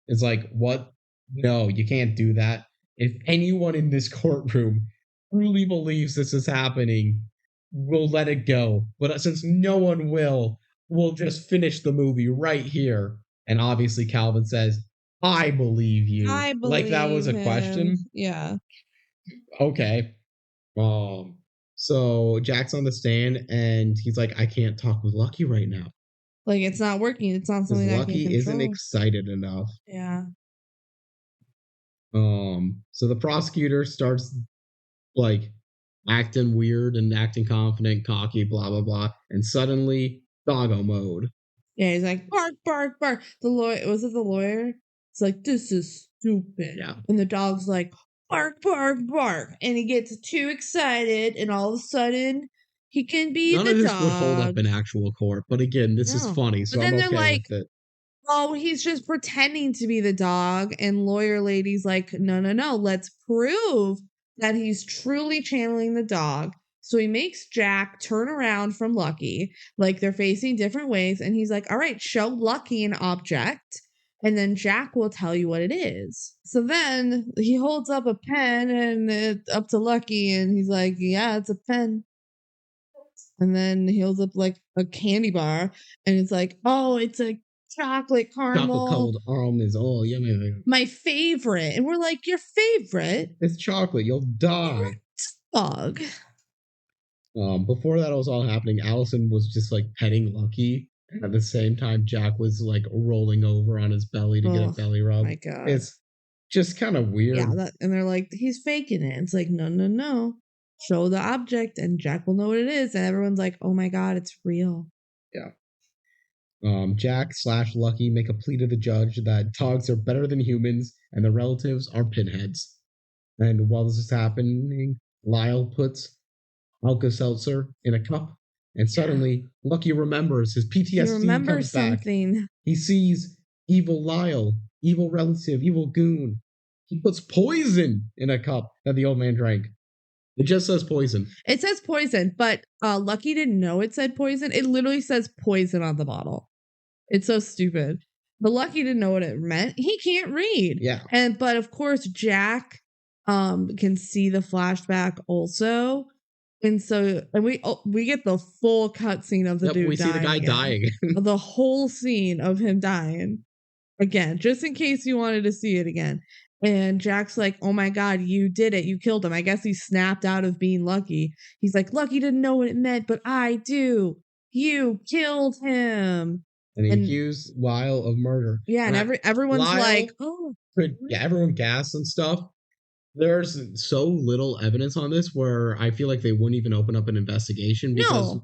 is like, what no, you can't do that. If anyone in this courtroom truly believes this is happening, we'll let it go. But since no one will, we'll just finish the movie right here. And obviously, Calvin says, I believe you. I Like that was believe a him. question. Yeah. Okay. Um, so Jack's on the stand and he's like, I can't talk with Lucky right now. Like, it's not working. It's not Because something I can Lucky isn't control. excited enough. Yeah. So the prosecutor starts like acting weird and acting confident, cocky, blah blah blah, and suddenly doggo mode. Yeah, he's like, bark, bark, bark. The lawyer, was it the lawyer? It's like, this is stupid. Yeah. And the dog's like, bark, bark, bark. And he gets too excited, and all of a sudden, he can be None the of this dog. would hold up in actual court, but again, this is funny, so but then I'm they're okay like, with it. oh, he's just pretending to be the dog. And lawyer lady's like, no, no, no. Let's prove that he's truly channeling the dog. So he makes Jack turn around from Lucky, like they're facing different ways. And he's like, all right, show Lucky an object. And then Jack will tell you what it is. So then he holds up a pen and it's up to Lucky. And he's like, yeah, it's a pen. And then he holds up like a candy bar. And it's like, oh, it's a chocolate caramel. Chocolate covered almonds. Oh, yummy. My favorite. And we're like, your favorite? It's chocolate. You'll die. Dog. Before that was all happening, Allison was just like petting Lucky. And at the same time, Jack was like rolling over on his belly to get a belly rub. My God. It's just kind of weird. Yeah, and they're like, he's faking it. It's like, no, no, no. Show the object and Jack will know what it is. And everyone's like, oh my God, it's real. Yeah. Jack/Lucky make a plea to the judge that dogs are better than humans and the relatives are pinheads. And while this is happening, Lyle puts Alka-Seltzer in a cup, and suddenly Lucky remembers his PTSD comes something. back. He sees evil Lyle, evil relative, evil goon. He puts poison in a cup that the old man drank. It just says poison. It says poison, but Lucky didn't know it said poison. It literally says poison on the bottle. It's so stupid. But Lucky didn't know what it meant. He can't read. Yeah. But of course Jack can see the flashback also. And we get the full cutscene of the dude dying. We see the guy dying. The whole scene of him dying. Again, just in case you wanted to see it again. And Jack's like, oh my God, you did it. You killed him. I guess he snapped out of being Lucky. He's like, Lucky didn't know what it meant, but I do. You killed him. And he accused Lyle of murder. Yeah, and everyone's Lyle, like, oh. Yeah, everyone gasps and stuff. There's so little evidence on this where I feel like they wouldn't even open up an investigation because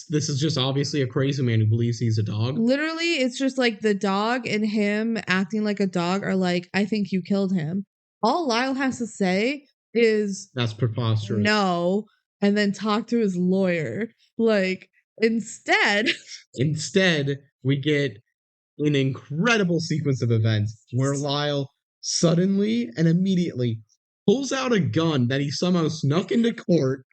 this is just obviously a crazy man who believes he's a dog. Literally, it's just like the dog and him acting like a dog are like, I think you killed him. All Lyle has to say is that's preposterous. No, and then talk to his lawyer. Like, instead we get an incredible sequence of events where Lyle suddenly and immediately pulls out a gun that he somehow snuck into court,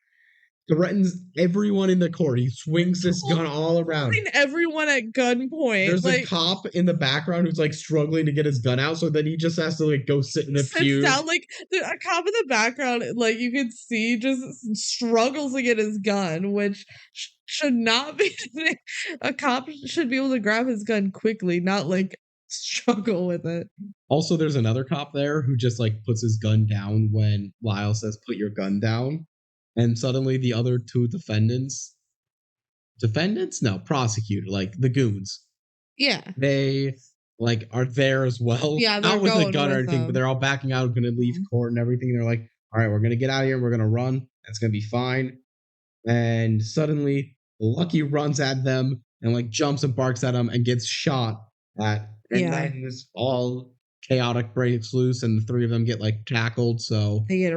threatens everyone in the court. He swings this gun all around. Everyone at gunpoint. There's a cop in the background who's like struggling to get his gun out, so then he just has to like go sit in a pew. Down, like a cop in the background, like you could see, just struggles to get his gun, which should not be. A cop should be able to grab his gun quickly, not like struggle with it. Also, there's another cop there who just like puts his gun down when Lyle says, "Put your gun down." And suddenly the other two prosecutor, like the goons. Yeah. They like are there as well. Yeah, not with a gun or anything, but they're all backing out, going to leave court and everything. They're like, all right, we're going to get out of here. We're going to run. It's going to be fine. And suddenly Lucky runs at them and like jumps and barks at them and gets shot at. And then this all chaotic breaks loose and the three of them get like tackled. So they get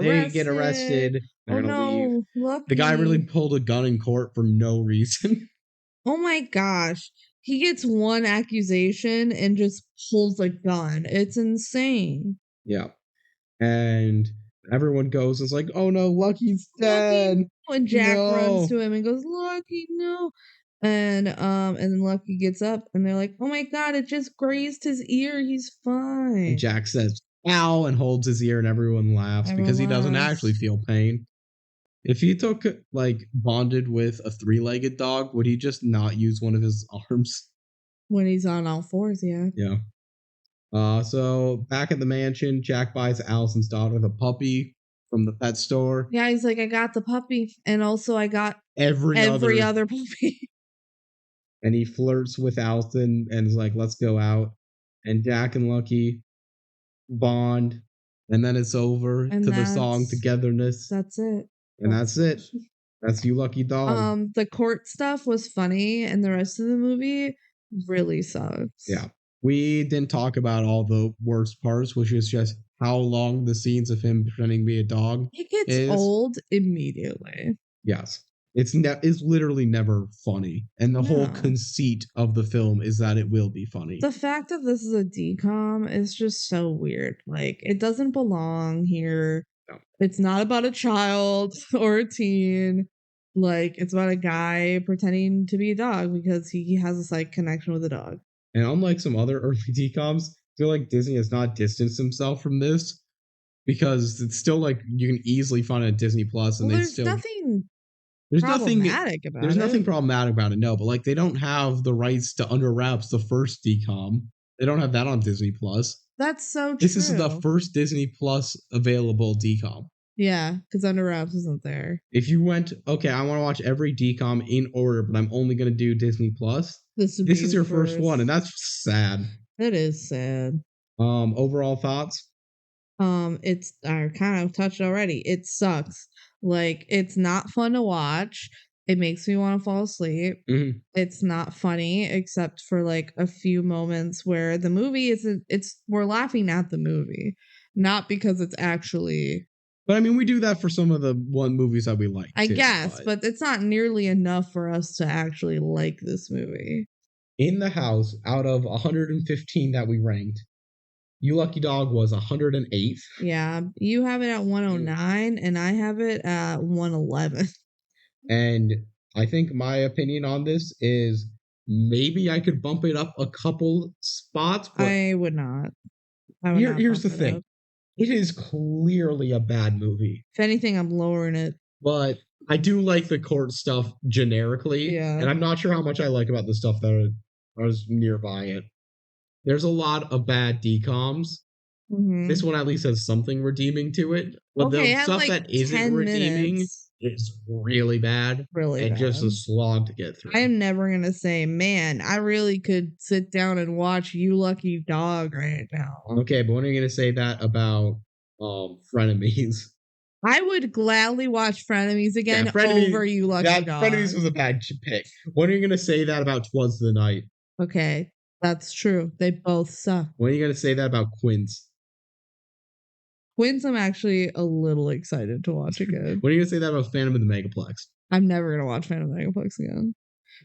arrested. They're gonna leave. Lucky. The guy really pulled a gun in court for no reason. Oh my gosh. He gets one accusation and just pulls a gun. It's insane. Yeah. And everyone goes, it's like, oh no, Lucky's dead. Lucky. And Jack runs to him and goes, Lucky, no. And then Lucky gets up and they're like, oh my God, it just grazed his ear. He's fine. And Jack says, ow, and holds his ear and everyone laughs because he doesn't actually feel pain. If he took, like, bonded with a 3-legged dog, would he just not use one of his arms? When he's on all fours, yeah. Yeah. So back at the mansion, Jack buys Allison's daughter the puppy from the pet store. Yeah, he's like, I got the puppy, and also I got every other puppy. And he flirts with Allison and is like, let's go out. And Jack and Lucky bond. And then it's over and to the song Togetherness. That's it. And that's it. That's You Lucky Dog. The court stuff was funny, and the rest of the movie really sucks. Yeah. We didn't talk about all the worst parts, which is just how long the scenes of him pretending to be a dog. It gets old immediately. Yes. It's literally never funny. And the whole conceit of the film is that it will be funny. The fact that this is a DCOM is just so weird. Like, it doesn't belong here. No. It's not about a child or a teen. Like, it's about a guy pretending to be a dog because he has a psych connection with a dog. And unlike some other early DCOMs, I feel like Disney has not distanced himself from this because it's still like you can easily find it at Disney Plus, and there's nothing problematic about it. No, but like they don't have the rights to Under Wraps, the first DCOM. They don't have that on Disney Plus. That's so true. This is the first Disney Plus available DCOM. Yeah, because Under Wraps isn't there. If you went, okay, I want to watch every DCOM in order, but I'm only going to do Disney Plus. This is your first one, and that's sad. It is sad. Overall thoughts? It's I kind of touched already. It sucks. Like, it's not fun to watch. It makes me want to fall asleep. Mm-hmm. It's not funny except for like a few moments where the movie we're laughing at the movie, not because it's actually. But I mean, we do that for some of the movies that we like. I guess, but it's not nearly enough for us to actually like this movie. In the house, out of 115 that we ranked, You Lucky Dog was 108th. Yeah, you have it at 109, and I have it at 111. And I think my opinion on this is maybe I could bump it up a couple spots. But I would not. Here's the thing. It is clearly a bad movie. If anything, I'm lowering it. But I do like the court stuff generically. Yeah. And I'm not sure how much I like about the stuff that was nearby it. There's a lot of bad DCOMs. Mm-hmm. This one at least has something redeeming to it. But the stuff that isn't redeeming is really bad. Really bad. Just a slog to get through. I am never going to say, man, I really could sit down and watch You Lucky Dog right now. Okay, but when are you going to say that about Frenemies? I would gladly watch Frenemies again over You Lucky Dog. Frenemies was a bad pick. When are you going to say that about 'Twas the Night? Okay, that's true. They both suck. When are you going to say that about Quince? Quince, I'm actually a little excited to watch again. When are you going to say that about Phantom of the Megaplex? I'm never going to watch Phantom of the Megaplex again.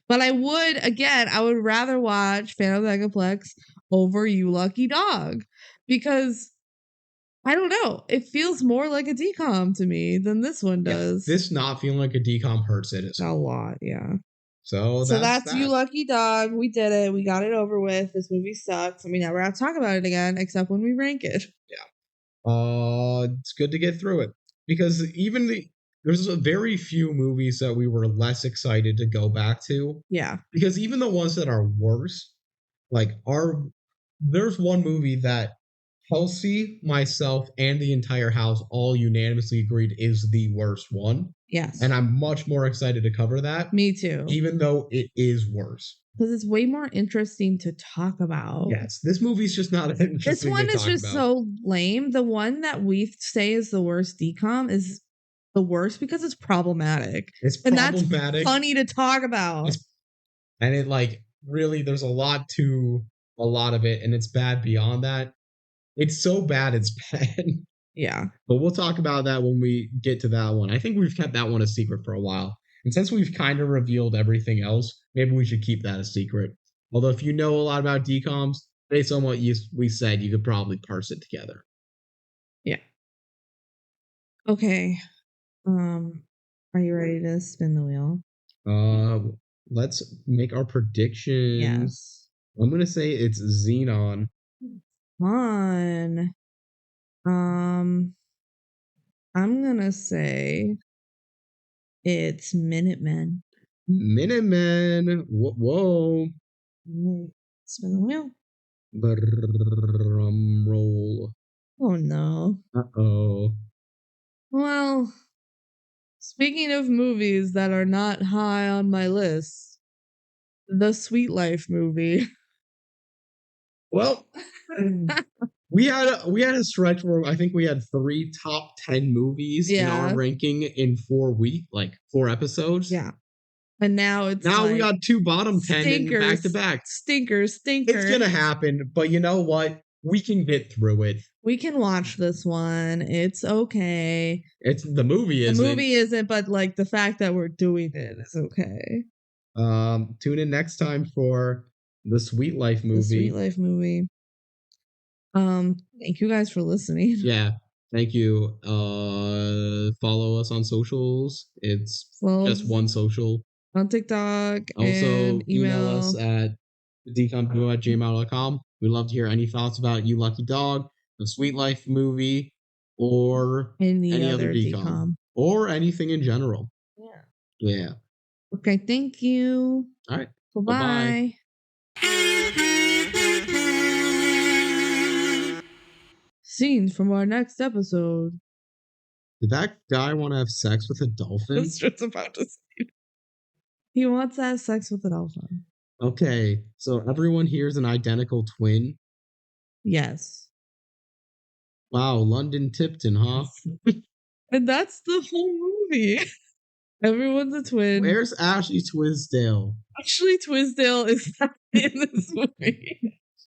But I would rather watch Phantom of the Megaplex over You Lucky Dog. Because, I don't know, it feels more like a DCOM to me than this one does. Yeah, this not feeling like a DCOM hurts it. A lot, yeah. So that's You Lucky Dog. We did it. We got it over with. This movie sucks. We never have to talk about it again, except when we rank it. Yeah. It's good to get through it because there's a very few movies that we were less excited to go back to. Yeah. Because even the ones that are worse, there's one movie that Kelsey, myself, and the entire house all unanimously agreed is the worst one. Yes. And I'm much more excited to cover that. Me too. Even though it is worse. Because it's way more interesting to talk about. Yes, this movie's just not interesting. This one is just so lame. The one that we say is the worst DCOM is the worst because it's problematic. It's problematic. And that's funny to talk about. And it really, there's a lot of it, and it's bad beyond that. It's so bad, it's bad. Yeah. But we'll talk about that when we get to that one. I think we've kept that one a secret for a while. And since we've kind of revealed everything else, maybe we should keep that a secret. Although if you know a lot about DCOMs, based on what we said, you could probably parse it together. Yeah. Okay. Are you ready to spin the wheel? Let's make our predictions. Yes. I'm going to say it's Xenon. Come on. I'm gonna say it's Minutemen. Minutemen. Whoa. Spin the wheel. Drum roll. Oh no. Uh-oh. Well, speaking of movies that are not high on my list, the Sweet Life movie. Well, we had a stretch where I think we had 3 top 10 movies in our ranking in 4 episodes. Yeah. And now we got 2 bottom 10 in back to back. Stinkers. It's gonna happen, but you know what? We can get through it. We can watch this one. It's okay. The movie isn't. The movie isn't, but like the fact that we're doing it is okay. Tune in next time for the Sweet Life movie. The Sweet Life movie. Thank you guys for listening. Yeah. Thank you. Follow us on socials. It's just one social. On TikTok. Also, and email us at DCOM@gmail.com. We'd love to hear any thoughts about You Lucky Dog, the Sweet Life movie, or any other DCOM. Or anything in general. Yeah. Okay, thank you. All right. Bye-bye. Scenes from our next episode. Did that guy want to have sex with a dolphin? I was just about to say. He wants to have sex with a dolphin. Okay, so everyone here is an identical twin? Yes. Wow, London Tipton, huh? And that's the whole movie. Everyone's a twin. Where's Ashley Twisdale? Ashley Twisdale is not in this movie.